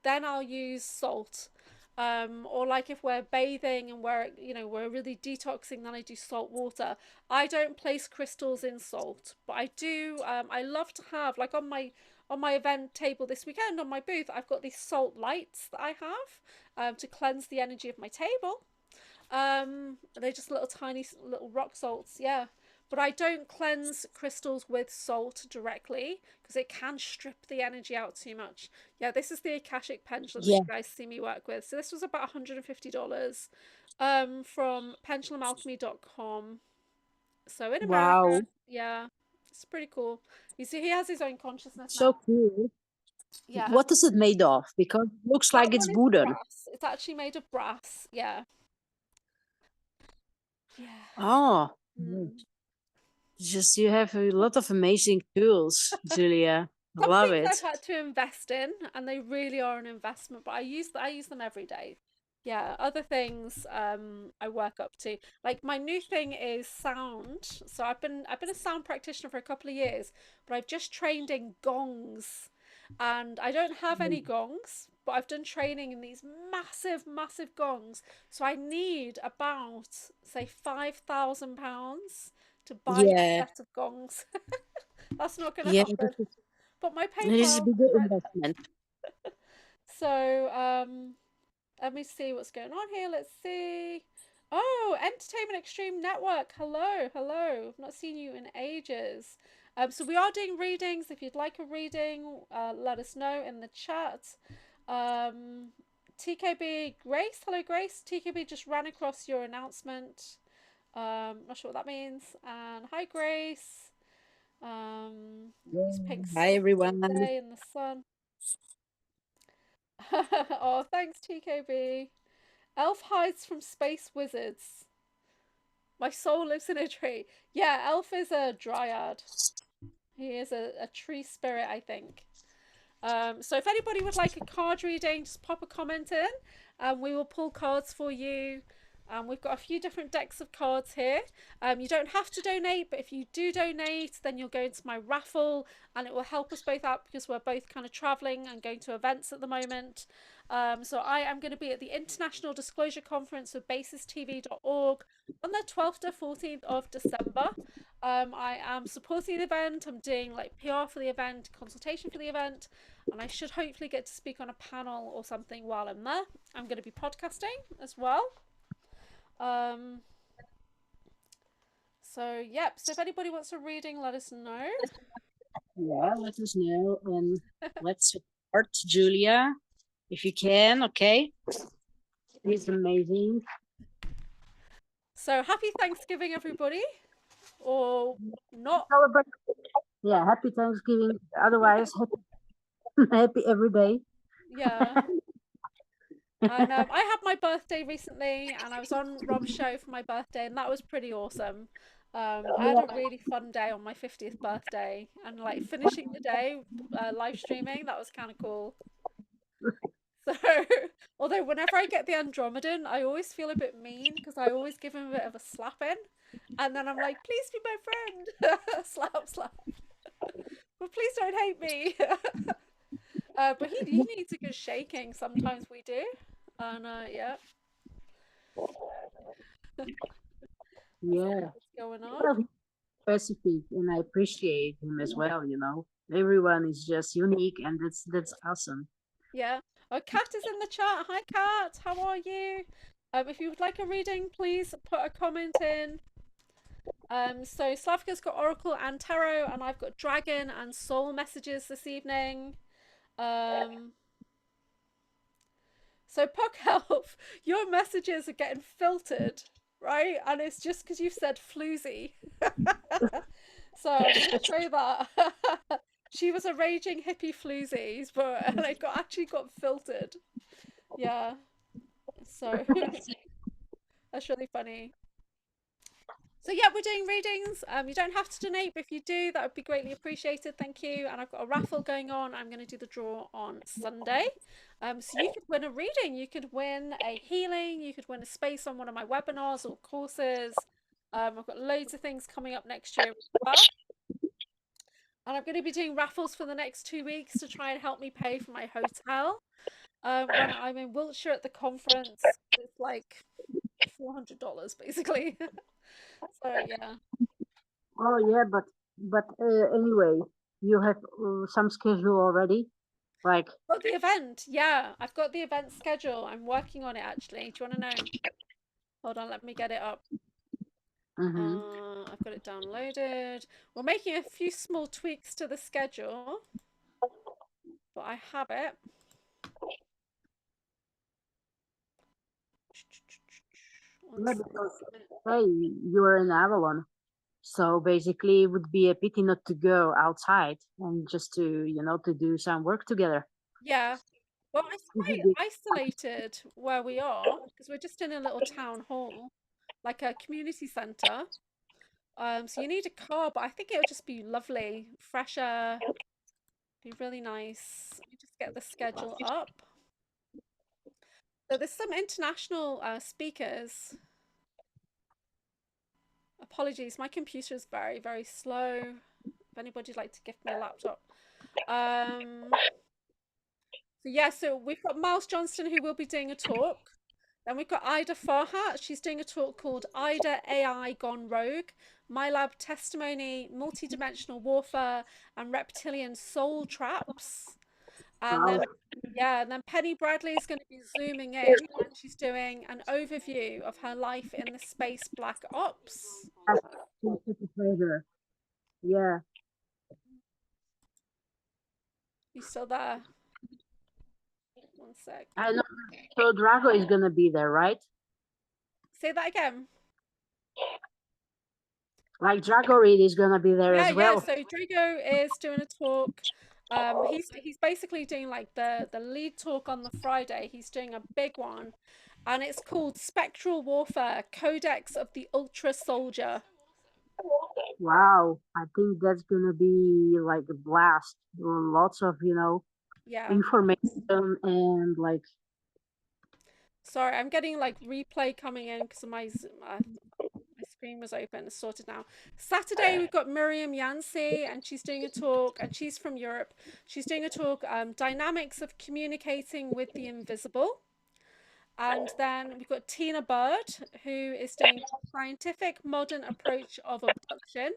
then I'll use salt. Or like if we're bathing and we're really detoxing, then I do salt water. I don't place crystals in salt, but I do. I love to have, like, on my event table this weekend on my booth, I've got these salt lights that I have to cleanse the energy of my table. They're just little tiny little rock salts, yeah. but I don't cleanse crystals with salt directly because it can strip the energy out too much. Yeah, this is the Akashic pendulum that Yeah. you guys see me work with. So this was about $150 from pendulumalchemy.com. So in America, Wow. yeah, it's pretty cool. You see, he has his own consciousness So now. cool. Yeah, What is it made of? Because it looks that like it's one is wooden. brass. It's actually made of brass. Yeah, yeah. Oh, mm. Mm. Just you have a lot of amazing tools, Julia. I Some love things I've it. had to invest in, and they really are an investment. But I use them every day. Yeah, other things I work up to. Like my new thing is sound. So I've been a sound practitioner for a couple of years, but I've just trained in gongs, and I don't have any gongs, but I've done training in these massive, massive gongs. So I need about say £5,000 to buy a Yeah, set of gongs. That's not going to yeah, happen. But my it is a PayPal. bigger investment. So let me see what's going on here. Let's see. Oh, Entertainment Extreme Network. Hello, hello. I've not seen you in ages. So we are doing readings. If you'd like a reading, let us know in the chat. TKB Grace. Hello, Grace. TKB just ran across your announcement. Not sure what that means. And hi, Grace. Yeah. These pink Hi, slippers all everyone. day in the sun. Oh, thanks, TKB. Elf hides from space wizards. My soul lives in a tree. Yeah, Elf is a dryad. He is a tree spirit, I think. So if anybody would like a card reading, just pop a comment in and we will pull cards for you. We've got a few different decks of cards here. You don't have to donate, but if you do donate, then you'll go into my raffle and it will help us both out because we're both kind of traveling and going to events at the moment. So I am going to be at the International Disclosure Conference of basistv.org on the 12th to 14th of December. I am supporting the event. I'm doing like PR for the event, consultation for the event, and I should hopefully get to speak on a panel or something while I'm there. I'm going to be podcasting as well. So yep. So if anybody wants a reading, let us know. Yeah, let us know. And let's support Julia if you can, okay? It's amazing. So happy Thanksgiving, everybody, or not. Celebrate. Yeah, happy Thanksgiving. Otherwise, happy every day. Yeah. And I had my birthday recently, and I was on Rob's show for my birthday, and that was pretty awesome. I had a really fun day on my 50th birthday, and like finishing the day live streaming, that was kind of cool. So, although whenever I get the Andromedan, I always feel a bit mean because I always give him a bit of a slapping, and then I'm like, please be my friend, slap, slap, but please don't hate me. But he needs a good shaking. Sometimes we do, and yeah. Yeah. What's going on? Well, he's specific, and I appreciate him as well. Everyone is just unique, and that's awesome. Yeah. Oh, Kat is in the chat. Hi, Kat. How are you? If you would like a reading, please put a comment in. So Slavka's got Oracle and Tarot, and I've got Dragon and Soul messages this evening. So Puck Elf, your messages are getting filtered, right? And it's just because you've said floozy. So I'm gonna say that. She was a raging hippie floozies, but and it actually got filtered. Yeah. So that's really funny. So yeah, we're doing readings. You don't have to donate, but if you do, that would be greatly appreciated. Thank you. And I've got a raffle going on. I'm going to do the draw on Sunday. So you could win a reading. You could win a healing. You could win a space on one of my webinars or courses. I've got loads of things coming up next year as well. And I'm going to be doing raffles for the next 2 weeks to try and help me pay for my hotel. When I'm in Wiltshire at the conference, it's like $400 basically. So yeah. Oh yeah, but anyway, you have some schedule already, like. Got the event, yeah. I've got the event schedule. I'm working on it actually. Do you want to know? Hold on, let me get it up. Mm-hmm. I've got it downloaded. We're making a few small tweaks to the schedule, but I have it. Yeah, because, hey, you're in Avalon. So basically, it would be a pity not to go outside and just to, to do some work together. Yeah. Well, it's This would quite be- isolated where we are because we're just in a little town hall, like a community centre. So you need a car, but I think it would just be lovely, fresh air, be really nice. Let me just get the schedule up. So there's some international speakers. Apologies, my computer is very, very slow. If anybody'd like to gift me a laptop. So yeah, so we've got Miles Johnston who will be doing a talk. Then we've got Ida Farhat. She's doing a talk called Ida AI Gone Rogue, Milab Testimony, Multidimensional Warfare, and Reptilian Soul Traps. And then, yeah, and then Penny Bradley is going to be zooming in and she's doing an overview of her life in the space Black Ops. Yeah. You still there? One sec. I know. So Drago is gonna be there, right? Say that again. Like Drago Reed is gonna be there as well. Yeah. So Drago is doing a talk. He's basically doing like the lead talk on the Friday. He's doing a big one, and it's called Spectral Warfare: Codex of the Ultra Soldier. Wow, I think that's gonna be like a blast. Lots of Yeah. information and like. Sorry, I'm getting like replay coming in because my screen was open. It's sorted now. Saturday we've got Miriam Yancey and she's doing a talk, and she's from Europe. She's doing a talk, Dynamics of Communicating with the Invisible. And then we've got Tina Bird, who is doing Scientific Modern Approach of Abduction.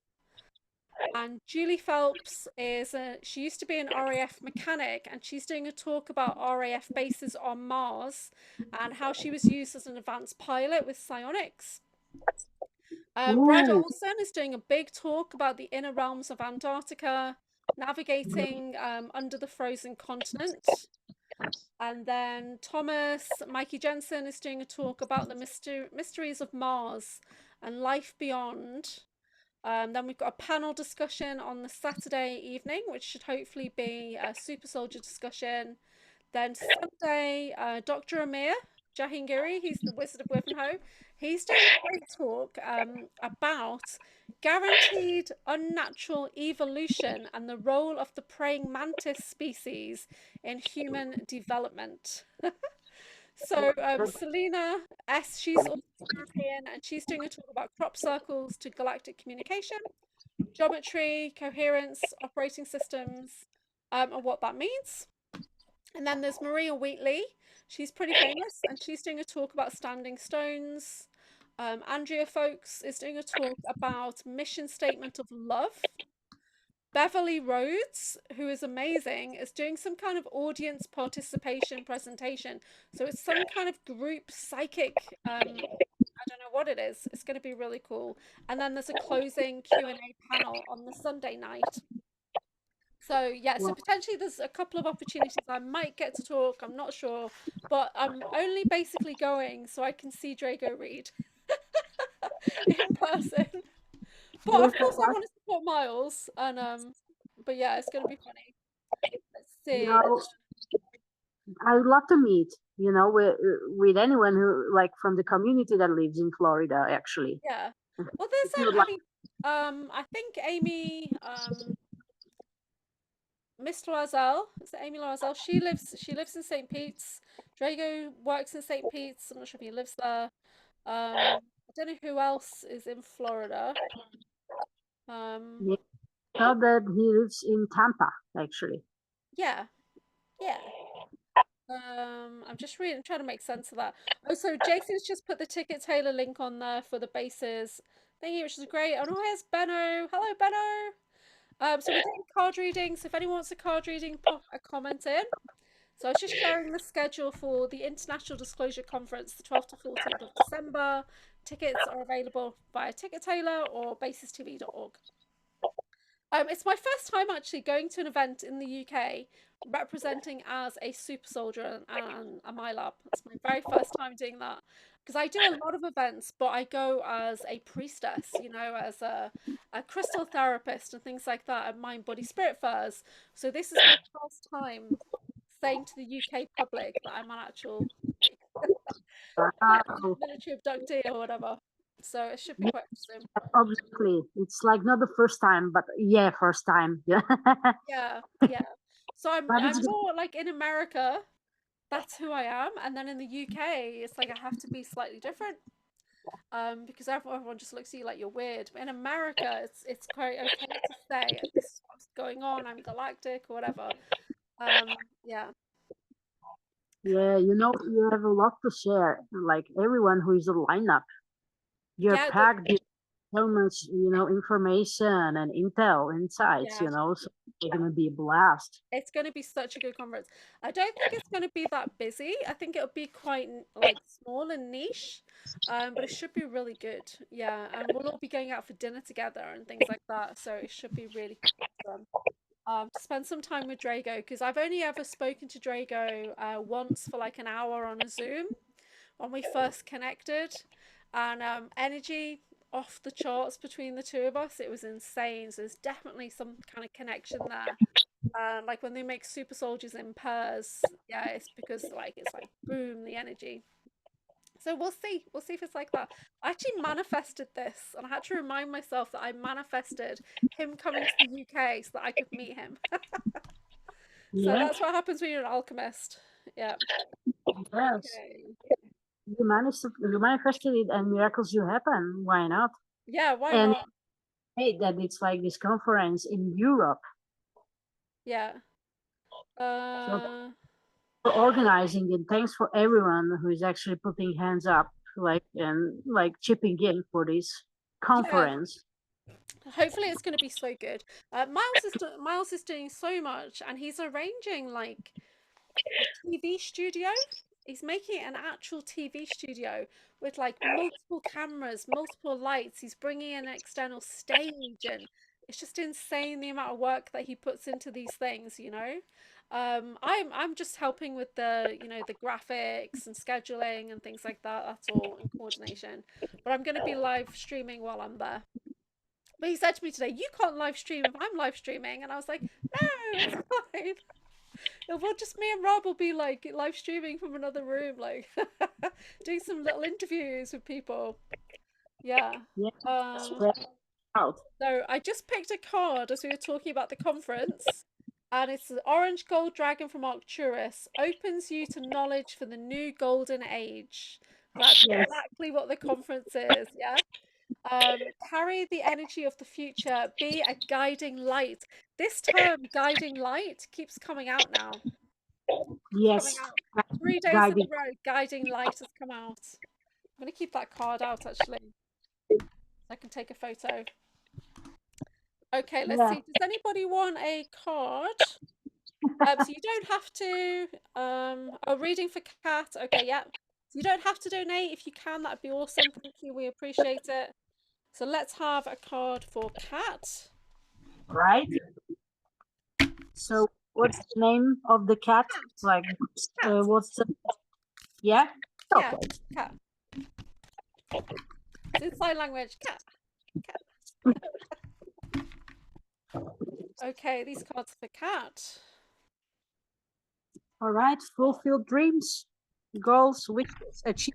And Julie Phelps she used to be an RAF mechanic, and she's doing a talk about RAF bases on Mars and how she was used as an advanced pilot with psionics. Brad Olson is doing a big talk about the inner realms of Antarctica, navigating under the frozen continent. And then Mikey Jensen is doing a talk about the mysteries of Mars and life beyond. Then we've got a panel discussion on the Saturday evening, which should hopefully be a super soldier discussion. Then Sunday, Dr. Amir Jahangiri, he's the Wizard of Wivenhoe. He's doing a great talk about guaranteed unnatural evolution and the role of the praying mantis species in human development. So Selena S, she's also European, and she's doing a talk about crop circles to galactic communication, geometry, coherence, operating systems, and what that means. And then there's Maria Wheatley. She's pretty famous, and she's doing a talk about standing stones. Andrea Folks is doing a talk about mission statement of love. Beverly Rhodes, who is amazing, is doing some kind of audience participation presentation. So it's some kind of group psychic, I don't know what it is. It's going to be really cool. And then there's a closing Q&A panel on the Sunday night. So yeah, so potentially there's a couple of opportunities I might get to talk. I'm not sure, but I'm only basically going so I can see Drago Reed in person. But of course I want to support Miles, and but yeah, it's gonna be funny. Let's see. I would love to meet, with anyone who like from the community that lives in Florida, actually. Yeah. Well, there's I think Amy, Miss Loisel. Is it Amy Loisel? She lives in St. Pete's. Drago works in St. Pete's. I'm not sure if he lives there. I don't know who else is in Florida. Yeah, I thought that he lives in Tampa, actually. Yeah. I'm just reading, trying to make sense of that. Oh, so Jason's just put the ticket tailor link on there for the bases thingy, which is great. And oh, here's Benno. Hello, Benno. So we're doing card readings. If anyone wants a card reading, pop a comment in. So I was just sharing the schedule for the International Disclosure Conference, the 12th to 14th of December. Tickets are available via Ticket Tailor or basistv.org. It's my first time actually going to an event in the UK representing as a super soldier and a Milab. It's my very first time doing that because I do a lot of events, but I go as a priestess, you know, as a crystal therapist and things like that at mind, body, spirit fairs. So this is my first time saying to the UK public that I'm an actual like Wow. military abductee or whatever. So it should be Yeah, quite soon. obviously, it's like not the first time, but yeah, first time. Yeah. Yeah, yeah. So But it's I'm more like in America, that's who I am, and then in the UK, it's like I have to be slightly different. Because everyone just looks at you like you're weird. But in America, it's quite okay to say this is what's going on. I'm galactic or whatever. Yeah, yeah, you know, you have a lot to share. Like everyone who is a lineup, you're yeah, packed with so much, you know, information and intel, insights, yeah. you know, so it's gonna be a blast. It's going to be such a good conference. I don't think it's going to be that busy. I think it'll be quite like small and niche, but it should be really good. Yeah, and we'll all be going out for dinner together and things like that. So it should be really fun. To spend some time with Drago because I've only ever spoken to Drago once for like an hour on a Zoom when we first connected, and energy off the charts between the two of us. It was insane. So there's definitely some kind of connection there. Like when they make super soldiers in pairs, yeah, it's because like it's like boom, the energy. So we'll see. We'll see if it's like that. I actually manifested this, and I had to remind myself that I manifested him coming to the UK so that I could meet him. So Yeah, that's what happens when you're an alchemist. Yeah. yes. Okay. You manifested it and miracles you happen. Why not? Yeah, why And not? hey, that it's like this conference in Europe. Yeah. So Uh for organizing it, thanks for everyone who is actually putting hands up, like and like chipping in for this yeah. conference. Hopefully it's going to be so good. Miles is doing so much, and he's arranging like a TV studio. He's making an actual TV studio with like multiple cameras, multiple lights. He's bringing in an external stage, and it's just insane the amount of work that he puts into these things. You know, I'm just helping with the the graphics and scheduling and things like that. That's all in coordination. But I'm going to be live streaming while I'm there. But he said to me today, "You can't live stream if I'm live streaming," and I was like, "No, it's fine." Well, just me and Rob will be like live streaming from another room, like doing some little interviews with people. Yeah. Yeah, Um, spread out. so I just picked a card as we were talking about the conference, and it's the Orange Gold Dragon from Arcturus. Opens you to knowledge for the new golden age. That's Yes, exactly what the conference is. Yeah. Carry the energy of the future. Be a guiding light. This term, guiding light, keeps coming out now. Coming yes, out 3 days in a guiding. row. Guiding light has come out. I'm going to keep that card out actually. I can take a photo. Okay, let's Yeah, see. Does anybody want a card? So you don't have to. Oh, reading for Cat. Okay, yeah. So you don't have to donate. If you can, that'd be awesome. Thank you. We appreciate it. So let's have a card for Cat. right. So, what's the name of the cat? Cat. Like, Cat. what's the? Yeah. Yeah. Okay. Cat. It's in sign language. Cat. Cat. Okay, these cards for Cat. All right. Fulfill dreams, goals, wishes, achieve.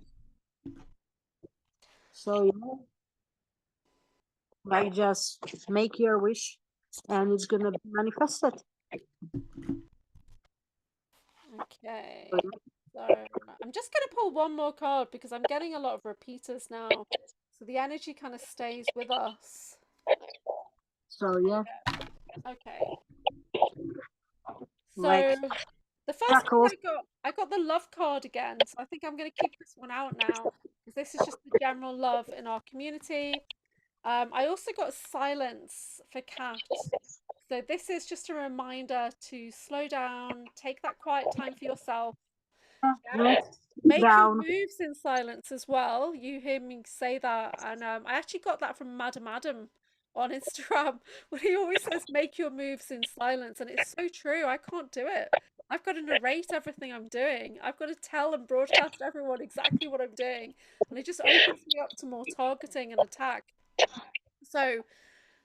So you know, like just make your wish, and it's gonna be manifested. Okay. So I'm just going to pull one more card because I'm getting a lot of repeaters now. So the energy kind of stays with us. So yeah, Okay. like So the first tackles. card I got the love card again. So I think I'm going to keep this one out now because this is just the general love in our community. I also got silence for Cat. So this is just a reminder to slow down, take that quiet time for yourself, Rest Make your down. moves in silence as well. You hear me say that, and I actually got that from Madam Adam on Instagram when he always says make your moves in silence, and it's so true. I can't do it. I've got to narrate everything I'm doing. I've got to tell and broadcast everyone exactly what I'm doing, and it just opens me up to more targeting and attack. So,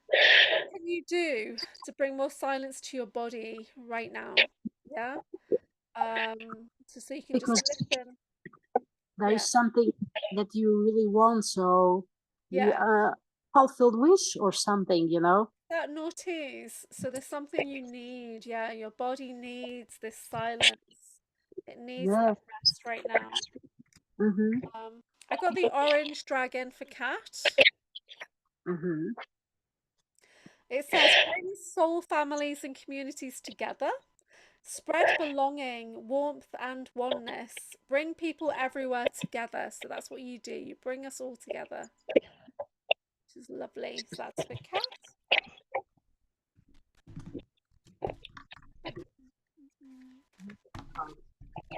what can you do to bring more silence to your body right now? Yeah. So you can just Because listen. there Yeah. is something that you really want, so you Yeah. fulfilled wish or something, you know. That naughties. So there's something you need. Yeah, your body needs this silence. It needs Yeah. that rest right now. Mm-hmm. I got the orange dragon for cat. Mm-hmm. It says bring soul families and communities together. Spread belonging, warmth, and oneness. Bring people everywhere together. So that's what you do. You bring us all together, which is lovely. So that's for cat.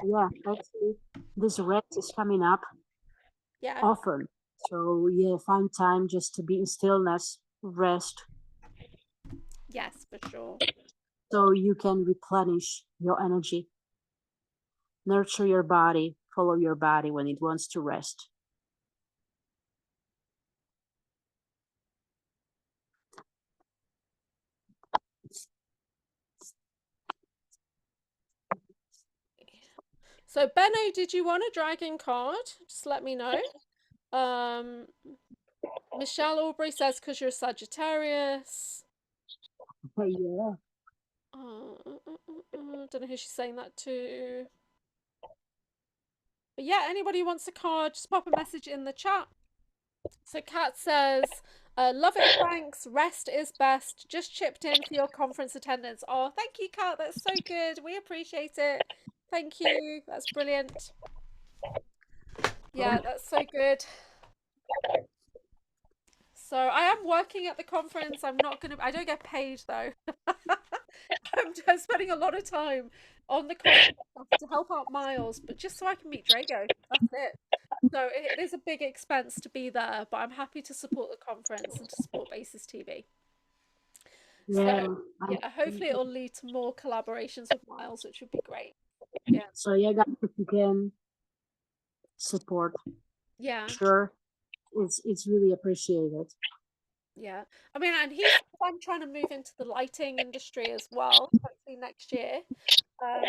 Yeah, actually, this rest is coming up Yeah. often. So yeah, find time just to be in stillness, rest, Yes, for sure. so you can replenish your energy, nurture your body, follow your body when it wants to rest. So Benno, did you want a dragon card? Just let me know. Um, Michelle Aubrey says because you're Sagittarius. Yeah. Don't know who she's saying that to. But yeah, anybody who wants a card, just pop a message in the chat. So Kat says, love it, thanks. Rest is best. Just chipped in for your conference attendance. Oh, thank you, Kat. That's so good. We appreciate it. Thank you. That's brilliant. Yeah, that's so good. So I am working at the conference. I don't get paid though. I'm just spending a lot of time on the conference to help out Miles, but just so I can meet Drago. That's it. So it is a big expense to be there, but I'm happy to support the conference and to support Basis TV. Yeah. So yeah, hopefully it'll lead to more collaborations with Miles, which would be great. Yeah. So yeah, guys, if you can support, Yeah. sure, it's really appreciated. Yeah. I mean, and I'm trying to move into the lighting industry as well, hopefully next year. Um,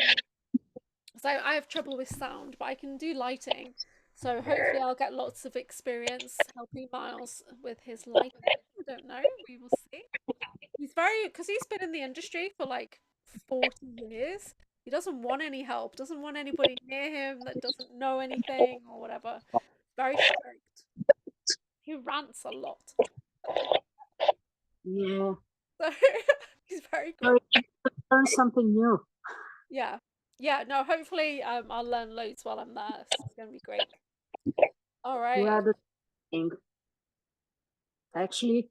so I have trouble with sound, but I can do lighting. So hopefully I'll get lots of experience helping Miles with his lighting. I don't know. We will see. Because he's been in the industry for like 40 years. He doesn't want any help, doesn't want anybody near him that doesn't know anything or whatever. Very strict. He rants a lot. Yeah. So he's very So grumpy. learn something new. Yeah. Yeah, no, hopefully I'll learn loads while I'm there. So it's gonna be great. All right. Rather thing. Actually,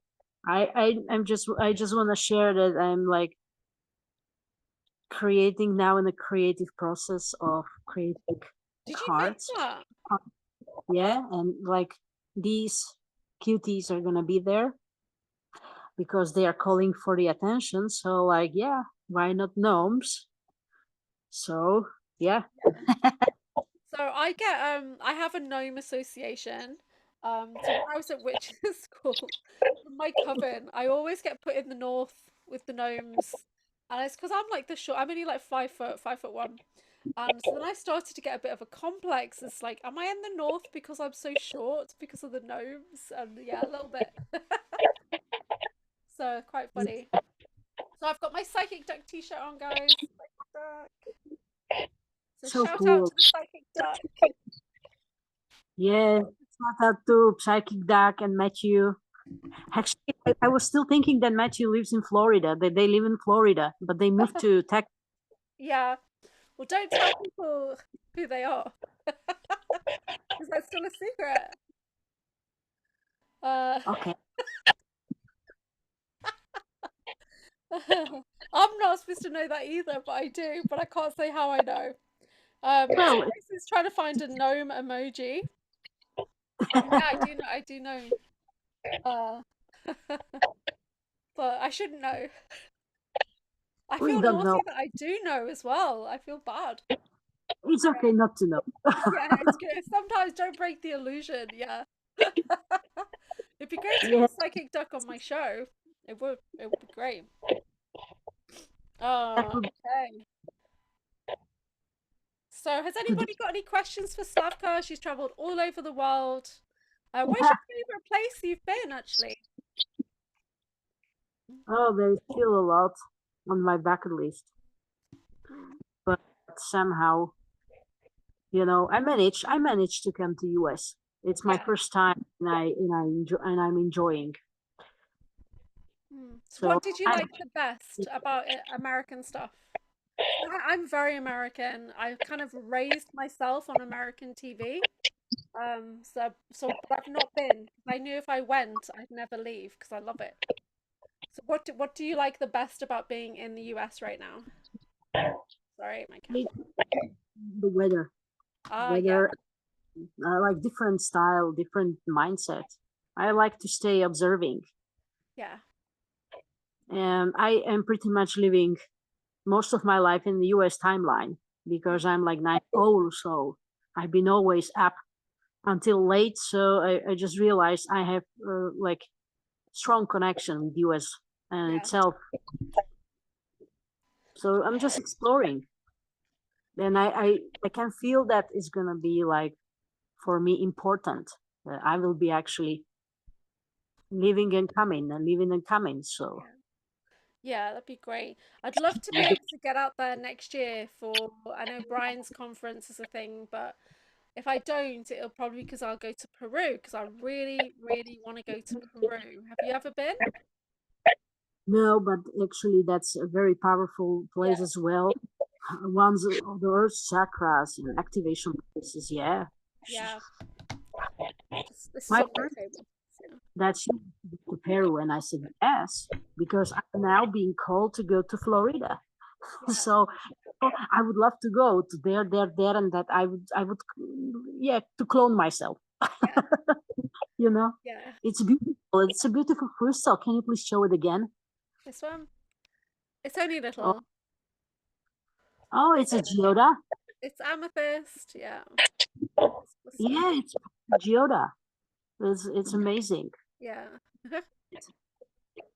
I just want to share that I'm like creating now in the creative process of creating Did you know cards. that? Yeah, and like these cuties are gonna be there because they are calling for the attention. So like, yeah, why not gnomes? So yeah. So I have a gnome association. So when I was at witches school, in my coven, I always get put in the north with the gnomes. And it's because I'm like the short I'm only like 5 foot, 5'1". And so then I started to get a bit of a complex. It's like, am I in the north because I'm so short because of the gnomes? And yeah, a little bit. So quite funny. So I've got my psychic duck t-shirt on, guys. Psychic duck. So So shout out cool. to the psychic duck. Yeah, shout out to Psychic Duck and Matthew. Actually, I was still thinking that Matthew lives in Florida. That they live in Florida, but they moved to Texas. Yeah. Well, don't tell people who they are. Is that still a secret? Uh, Okay. I'm not supposed to know that either, but I do. But I can't say how I know. Well, Grace is trying to find a gnome emoji. Yeah, I do know. Uh, but I shouldn't know. I we feel don't know. naughty that I do know as well. I feel bad. It's okay not to know. Yeah, it's good. Sometimes don't break the illusion. Yeah. It'd be great to get Yeah. a psychic duck on my show. It would. It would be great. That Oh, would okay. So, has could anybody got any questions for Slavka? She's traveled all over the world. Where's yeah. your favorite place you've been, actually? Oh, there's still a lot on my bucket list, Mm, but somehow, you know, I managed to come to US. It's my yeah. first time, and I'm enjoying. Mm. So What did you I like the best about American stuff? I'm very American. I kind of raised myself on American TV. But I've not been. I knew if I went, I'd never leave because I love it. So what do you like the best about being in the US right now? Sorry, my cat. hate the weather. Ah, yeah, Weather, I like different style, different mindset. I like to stay observing. yeah, And I am pretty much living most of my life in the US timeline because I'm like 9 old, so I've been always up until late. So I just realized I have like strong connection with US and yeah, itself. So I'm just exploring. And I can feel that it's gonna be like for me important. I will be actually living and coming and living and coming. So yeah. Yeah, that'd be great. I'd love to be able to get out there next year for, I know Brian's conference is a thing, but if I don't, it'll probably because I'll go to Peru because I really, really want to go to Peru. Have you ever been? no, but actually that's a very powerful Yeah, place as well. One's of the earth chakras and activation places. Yeah. yeah. This is My on my friend table. So, that she went to Peru, and I said yes because I'm now being called to go to Florida. yeah, So I would love to go to there, and that I would, yeah, to clone myself. yeah, You know, yeah. it's beautiful. It's a beautiful crystal. Can you please show it again? This one. It's only Oh, little. oh, it's a geoda. It's amethyst. Yeah. It's crystal. Yeah, it's a geoda. It's amazing. Yeah.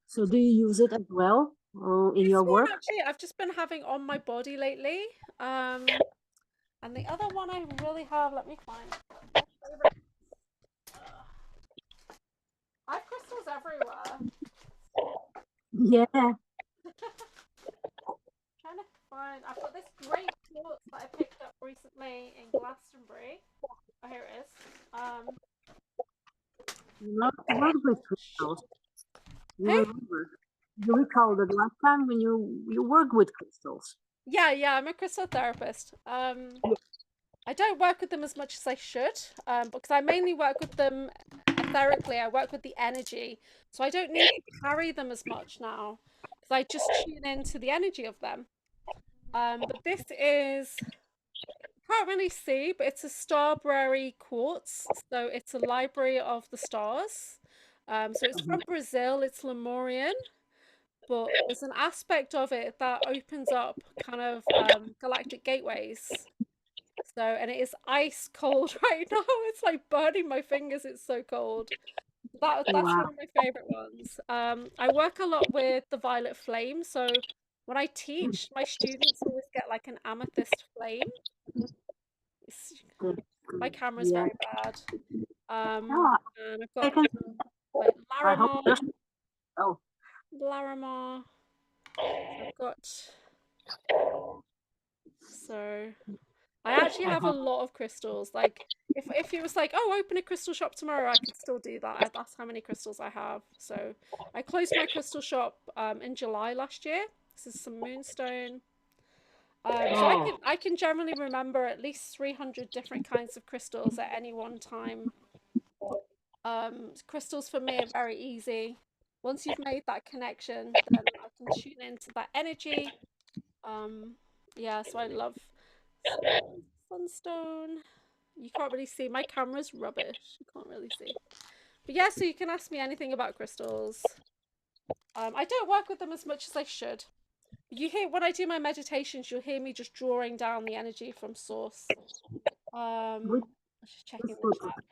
So, do you use it as well in This your one work? actually I've just been having on my body lately. And the other one I really have, let me find. My favorite. I have crystals everywhere. Yeah. Trying to find. I've got this great quartz that I picked up recently in Glastonbury. Oh, here it is. Not work Oh, with shoot. crystals. You Who? remember? You recall the last time when you work with crystals. Yeah, I'm a crystal therapist. I don't work with them as much as I should, because I mainly work with them etherically. I work with the energy, so I don't need to carry them as much now because I just tune into the energy of them. But this is can't really see, but it's a Starberry quartz, so it's a library of the stars. So it's from Brazil. It's Lemurian, but there's an aspect of it that opens up kind of galactic gateways. So, and it is ice cold right now. It's like burning my fingers. It's so cold. That's Wow. one of my favorite ones. I work a lot with the violet flame. So when I teach, my students always get like an amethyst flame. It's, Good, my good. camera's Yeah. very bad. Oh, And I've I got can. like I hope Larimar, there's. Oh, Larimar. I've got so I actually I have a hope. lot of crystals. Like if it was like, oh, open a crystal shop tomorrow, I could still do that. That's how many crystals I have. So I closed my crystal shop in July last year. This is some moonstone. So Oh, I can generally remember at least 300 different kinds of crystals at any one time. Crystals for me are very easy. Once you've made that connection, then I can tune into that energy. Um, yeah, so I love. Sunstone. You can't really see. My camera's rubbish. You can't really see. But yeah, so you can ask me anything about crystals. I don't work with them as much as I should. You hear when I do my meditations, you'll hear me just drawing down the energy from source. Just checking the chat.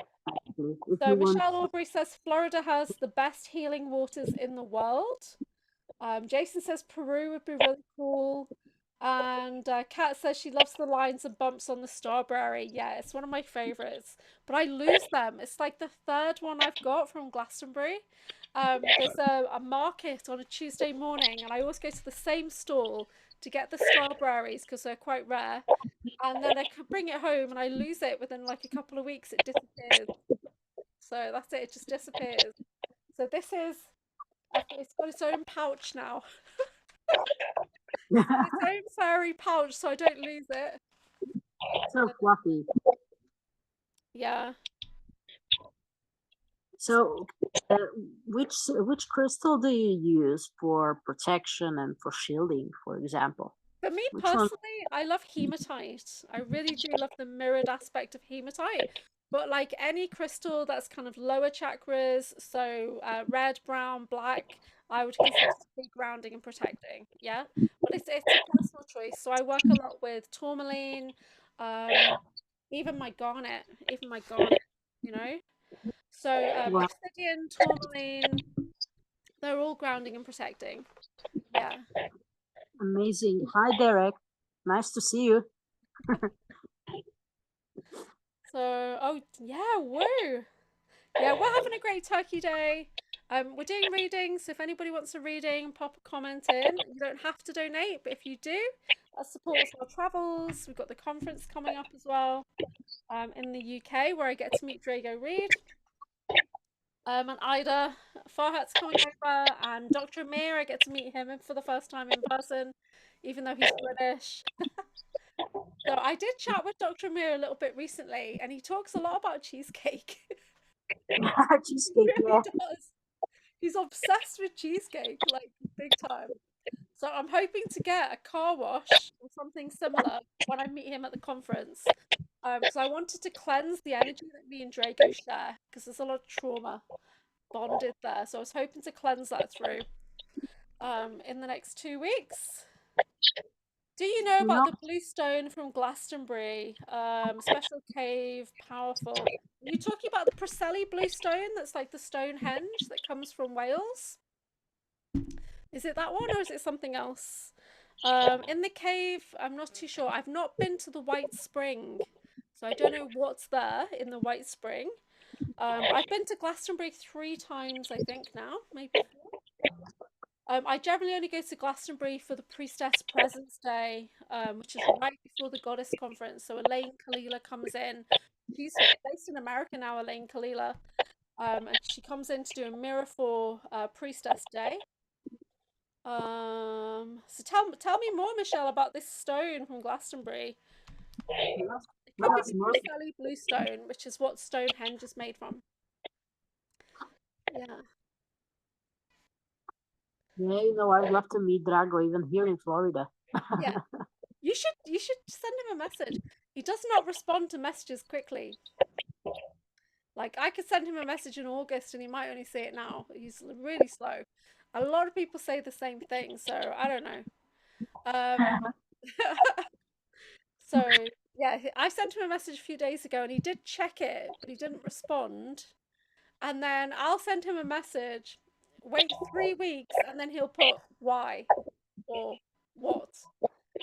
So Michelle Aubrey says Florida has the best healing waters in the world. Jason says Peru would be really cool. And Kat says she loves the lines and bumps on the strawberry. Yeah, it's one of my favorites. But I lose them. It's like the third one I've got from Glastonbury. There's a market on a Tuesday morning, and I always go to the same stall to get the strawberries because they're quite rare. And then I can bring it home and I lose it within like a couple of weeks. It disappears. So that's it. It just disappears. So this is, it's got its own pouch now. It's got its own furry pouch so I don't lose it. So fluffy. Yeah. So, which crystal do you use for protection and for shielding, for example? For me personally, I love hematite. I really do love the mirrored aspect of hematite. But like any crystal that's kind of lower chakras, so red, brown, black, I would consider to be grounding and protecting. Yeah, but it's a personal choice. So I work a lot with tourmaline, even my garnet, you know. So obsidian, tourmaline, they're all grounding and protecting. Yeah. Amazing. Hi, Derek. Nice to see you. So, oh yeah, woo. Yeah, we're having a great Turkey Day. We're doing readings. If anybody wants a reading, pop a comment in. You don't have to donate, but if you do, that supports our travels. We've got the conference coming up as well, in the UK where I get to meet Drago Reed. And Ida Farhat's coming over, and Dr. Amir, I get to meet him for the first time in person, even though he's British. So I did chat with Dr. Amir a little bit recently, and he talks a lot about cheesecake. Cheesecake, He yeah. really does. He's obsessed with cheesecake, like big time. So I'm hoping to get a car wash or something similar when I meet him at the conference. Because I wanted to cleanse the energy that me and Drago share, because there's a lot of trauma bonded there. So I was hoping to cleanse that through in the next 2 weeks. Do you know about the blue stone from Glastonbury? Special cave, powerful. Are you talking about the Preseli blue stone that's like the Stonehenge that comes from Wales? Is it that one or is it something else? In the cave, I'm not too sure. I've not been to the White Spring, so I don't know what's there in the White Spring. I've been to Glastonbury 3 times, I think now, maybe 4. I generally only go to Glastonbury for the Priestess Presence Day, which is right before the Goddess Conference. So Elaine Kalila comes in. She's based in America now, Elaine Kalila. And she comes in to do a mirror for Priestess Day. So tell me more, Michelle, about this stone from Glastonbury. It could be the Preseli blue stone, which is what Stonehenge is made from. Yeah. Yeah, you know, I'd love to meet Drago even here in Florida. Yeah. You should send him a message. He does not respond to messages quickly. Like I could send him a message in August and he might only see it now. He's really slow. A lot of people say the same thing, so I don't know. So yeah, I sent him a message a few days ago and he did check it, but he didn't respond. And then I'll send him a message, wait 3 weeks, and then he'll put why or what.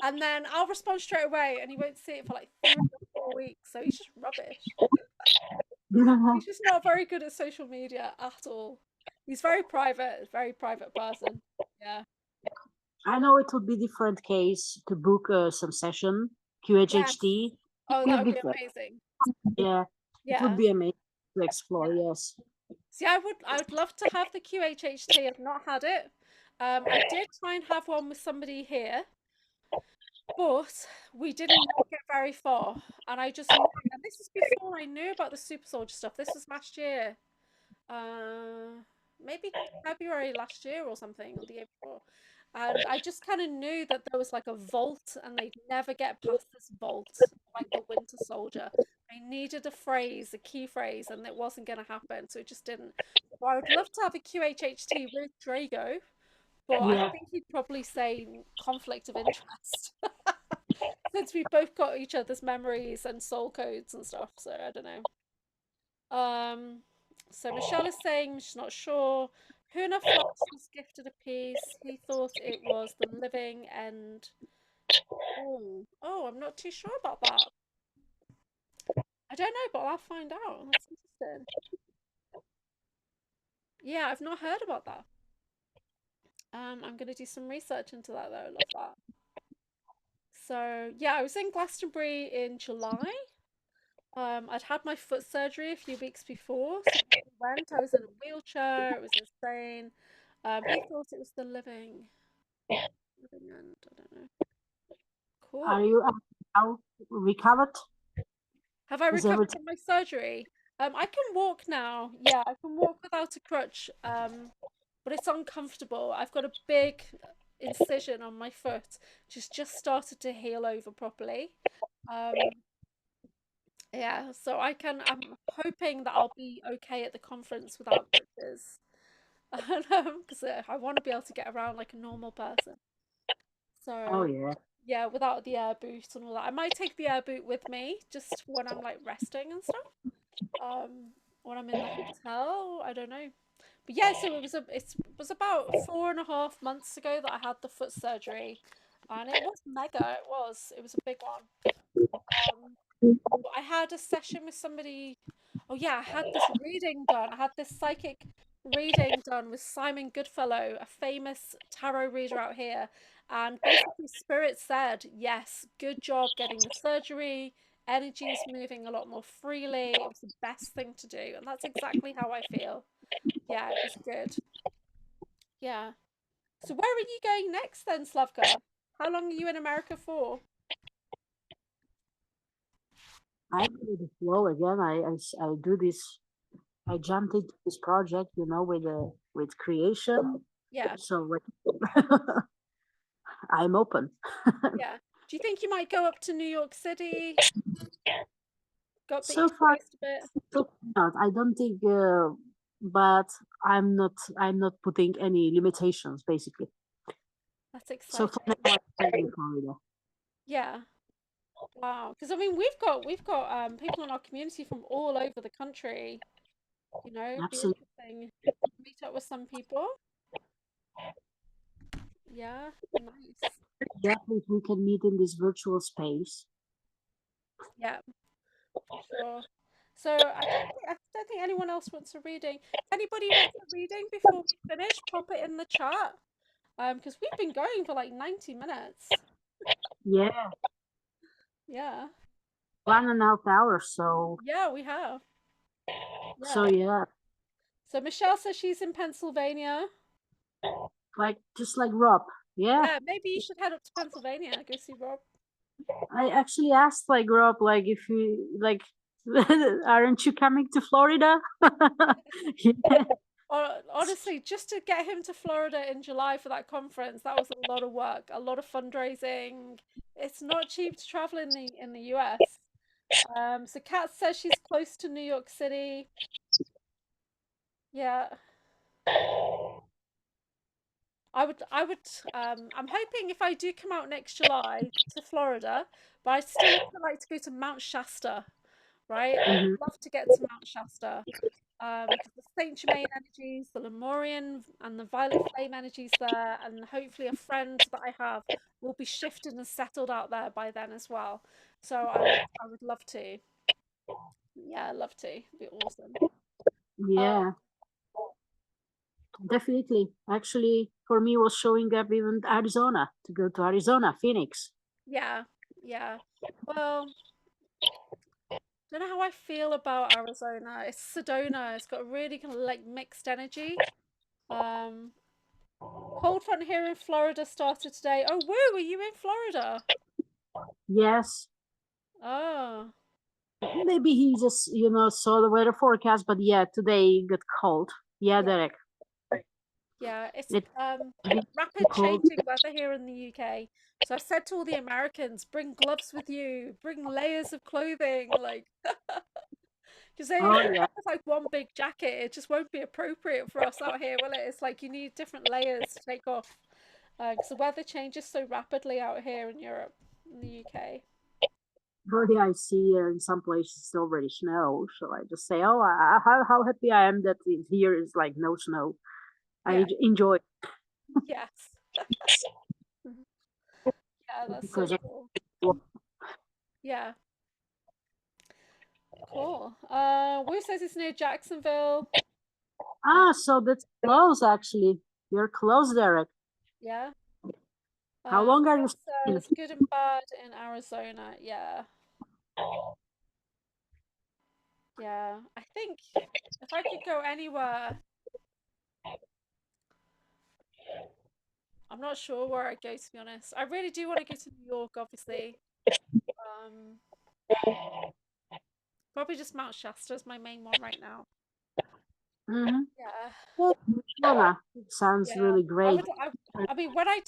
And then I'll respond straight away and he won't see it for like 3 or 4 weeks. So he's just rubbish. He's just not very good at social media at all. He's very private person. Yeah. I know it would be different case to book some session, QHHT. Yes. Oh, that would be amazing. Yeah, yeah. It would be amazing to explore, yes. See, I would love to have the QHHT. I've not had it. I did try and have one with somebody here, but we didn't get very far. And I just knew, and this was before I knew about the super soldier stuff. This was last year. maybe February last year or something, or the year before. And I just kind of knew that there was like a vault and they'd never get past this vault, like the Winter Soldier. I needed a phrase, a key phrase, and it wasn't going to happen. So it just didn't. Well, I would love to have a QHHT with Drago, but I Yeah. think he'd probably say conflict of interest. Since we've both got each other's memories and soul codes and stuff, so I don't know. So Michelle is saying she's not sure. Huna Fox was gifted a piece. He thought it was the living end. Oh, I'm not too sure about that. I don't know, but I'll find out. That's interesting. Yeah, I've not heard about that. I'm gonna do some research into that though. I love that. So yeah, I was in Glastonbury in July. I'd had my foot surgery a few weeks before, so when we went, I was in a wheelchair. It was insane. He thought it was the living end. I don't know. Are Cool. you now recovered? Have I Is recovered everything? from my surgery? I can walk now. Yeah, I can walk without a crutch. But it's uncomfortable. I've got a big incision on my foot, which has just started to heal over properly. Um, yeah, so I'm hoping that I'll be okay at the conference without crutches. Because I want to be able to get around like a normal person. Oh So yeah. yeah, without the air boot and all that. I might take the air boot with me just when I'm like resting and stuff. When I'm in the hotel, I don't know. But yeah, so it was about 4.5 months ago that I had the foot surgery, and it was mega. It was a big one. Um, I had a session with somebody. Oh yeah, I had this reading done. I had this psychic reading done with Simon Goodfellow, a famous tarot reader out here. And basically, Spirit said, yes, good job getting the surgery. Energy is moving a lot more freely. It was the best thing to do. And that's exactly how I feel. Yeah, it was good. Yeah. So where are you going next then, Slavka? How long are you in America for? I do the flow again. I do this. I jumped into this project, with creation. Yeah. So I'm open. Yeah. Do you think you might go up to New York City? Go up the So East far, Coast a bit? so not. I don't think, but I'm not. I'm not putting any limitations. Basically, That's so for now, exciting. I'm staying in Florida. Yeah. Wow. Because I mean, we've got people in our community from all over the country. Be Absolutely. interesting. Meet up with some people. Yeah. Nice. Yeah, if we can meet in this virtual space. Yeah. For sure. So I don't think anyone else wants a reading. If anybody wants a reading before we finish, pop it in the chat. Because we've been going for like 90 minutes. Yeah, Yeah. 1.5 hours. So, Yeah, we have. so Yeah. yeah, So Michelle says she's in Pennsylvania. like just like Rob. Yeah, Yeah, maybe you should head up to Pennsylvania, go see Rob. I actually asked like Rob, like if you like, aren't you coming to Florida? Yeah. Or honestly, just to get him to Florida in July for that conference, that was a lot of work, a lot of fundraising. It's not cheap to travel in the US. So Kat says she's close to New York City. Yeah. I'm hoping if I do come out next July to Florida, but I still also like to go to Mount Shasta, right? I would Mhm. love to get to Mount Shasta. Because the Saint Germain energies, the Lemurian and the Violet Flame energies there, and hopefully a friend that I have will be shifted and settled out there by then as well. So I would love to. Yeah, I'd love to. It'd be awesome. Um, Yeah, definitely. Actually, for me, was showing up even Arizona to go to Arizona, Phoenix. yeah, yeah. Well, don't know how I feel about Arizona. It's Sedona. It's got a really kind of like mixed energy. Um, cold front here in Florida started today. Oh, woo! Are you in Florida? Yes, Oh, maybe he just saw the weather forecast, but yeah, today got cold. Yeah, yeah. Derek. Yeah, it's It rapid cold. changing weather here in the UK. So I've said to all the Americans, bring gloves with you, bring layers of clothing, like because if Oh you yeah. come with like one big jacket, it just won't be appropriate for us out here, will it? It's like you need different layers to take off because the weather changes so rapidly out here in Europe, in the UK. But yeah, I see in some places it's already snow, so I just say, oh, how happy I am that here is like no snow. I Yeah, enjoy it yes. Yeah, that's so because cool. well, Yeah, cool. Wu says it's near Jacksonville. so that's close actually. You're close, Derek. Yeah. How long are you Ross staying? says good and bad in Arizona. Yeah. Yeah. I think if I could go anywhere, I'm not sure where I'd go to be honest. I really do want to go to New York, obviously. Um, Probably just Mount Shasta is my main one right now. Mm-hmm. Yeah. Well, Arizona. It sounds Yeah, really I great. would. I mean, when I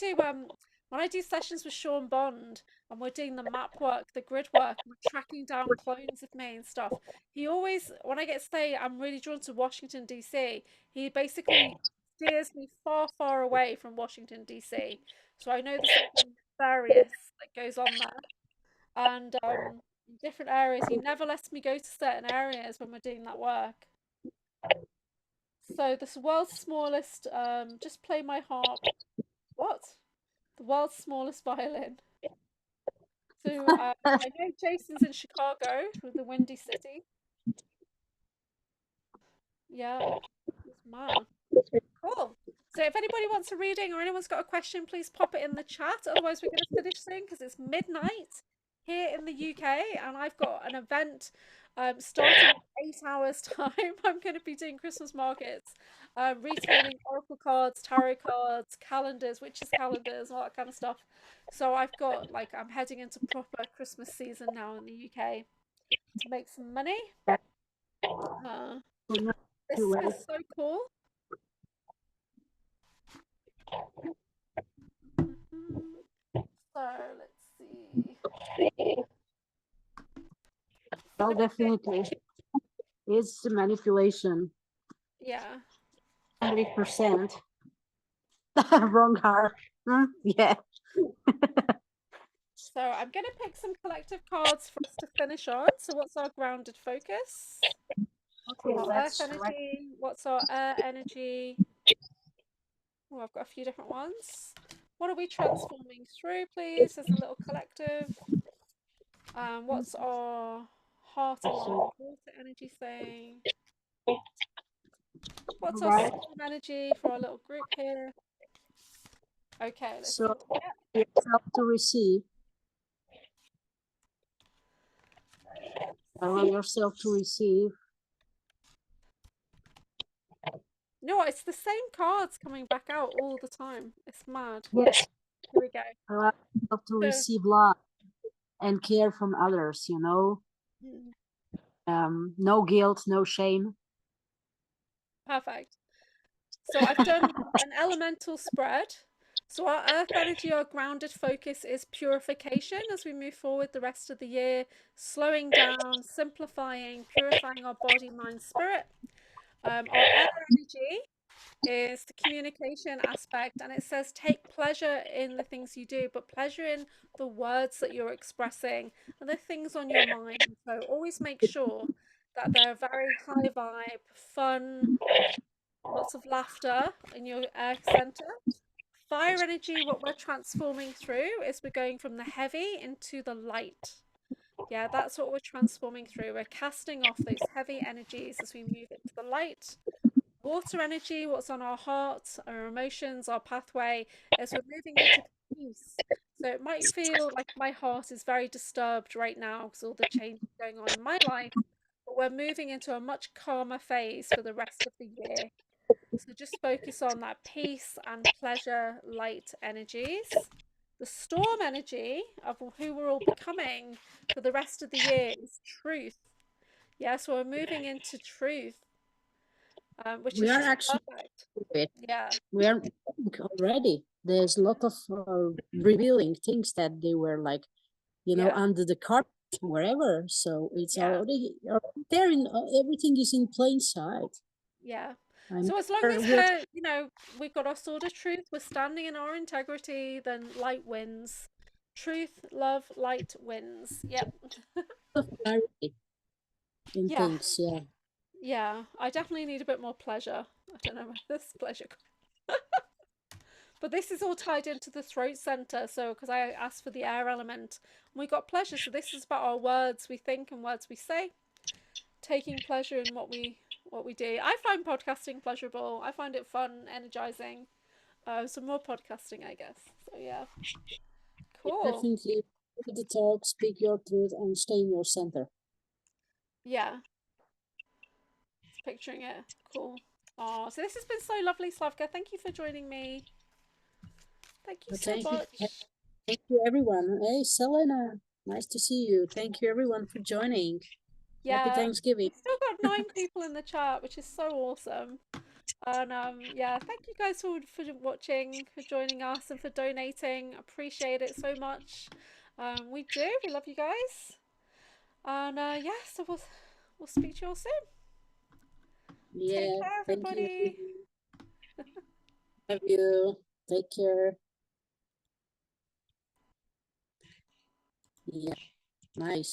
do sessions with Sean Bond and we're doing the map work, the grid work, we're tracking down clones of me and stuff. He always, when I get to say I'm really drawn to Washington DC, he basically steers me far, far away from Washington DC. So I know there's something nefarious that goes on there, and in different areas, he never lets me go to certain areas when we're doing that work. So this world's smallest, just play my harp. What? The world's smallest violin. So I know Jason's in Chicago with the Windy City. Yeah, it's mad. Cool. So if anybody wants a reading or anyone's got a question, please pop it in the chat. Otherwise, we're going to finish soon because it's midnight here in the UK and I've got an event starting in 8 hours time. I'm going to be doing Christmas markets, retailing oracle cards, tarot cards, calendars, witches calendars, all that kind of stuff. So I've got like I'm heading into proper Christmas season now in the UK to make some money. Uh, this is so cool. So let's see. Well, definitely. It's manipulation. Yeah. 100%. Wrong heart. Yeah. So I'm going to pick some collective cards for us to finish on. So what's our grounded focus? Okay, Our earth let's select. energy. What's our air energy? Oh, I've got a few different ones. What are we transforming through, please, as a little collective? What's our heart aligned water energy saying? What's our Right. storm energy for our little group here? Okay, let's see So, what we get. yourself to receive. Allow yourself to receive. You know what? It's the same cards coming back out all the time. It's mad. Yes. Here we go. Allow yourself to So, receive love and care from others, you know. No guilt, no shame. perfect. So I've done an elemental spread. So our earth energy, our grounded focus is purification as we move forward the rest of the year, slowing down, simplifying, purifying our body, mind, spirit. Our air energy is the communication aspect, and it says take pleasure in the things you do, but pleasure in the words that you're expressing and the things on your mind. So always make sure that they're very high vibe, fun, lots of laughter in your air center. Fire energy, what we're transforming through is we're going from the heavy into the light. Yeah, that's what we're transforming through. We're casting off those heavy energies as we move into the light. Water energy, what's on our heart, our emotions, our pathway, as we're moving into peace. So it might feel like my heart is very disturbed right now because all the changes going on in my life, but we're moving into a much calmer phase for the rest of the year. So just focus on that peace and pleasure, light energies. The storm energy of who we're all becoming for the rest of the year is truth. Yeah, so we're moving into truth. which We is are just actually perfect. it. Yeah, We are already. There's a lot of revealing things that they were like, you know, yeah, under the carpet, wherever. So it's yeah, already there. In everything is in plain sight. yeah. I mean, So as long as we're you know, we've got our sword of truth, we're standing in our integrity, then light wins. Truth, love, light wins. Yep. of clarity in Yeah, things. Yeah. yeah. I definitely need a bit more pleasure. I don't know where this pleasure. But this is all tied into the throat center. So because I asked for the air element, and we got pleasure. So this is about our words we think and words we say. Taking pleasure in what we do. I find podcasting pleasurable. I find it fun, energizing. So more podcasting, I guess. So yeah, cool. Definitely give the talk, speak your truth, and stay in your center. Yeah, just picturing it. Cool. Oh, so this has been so lovely, Slavka. Thank you for joining me. Thank you But so much. thank you everyone. Hey, Selena, nice to see you. Thank you everyone for joining. Happy Yeah, Thanksgiving. we've still got 9 people in the chat, which is so awesome. And yeah, thank you guys for watching, for joining us, and for donating. Appreciate it so much. We do. We love you guys. And yeah, so we'll speak to you all soon. Take Yeah, care, thank you. everybody. Love you. Take care. Yeah, nice.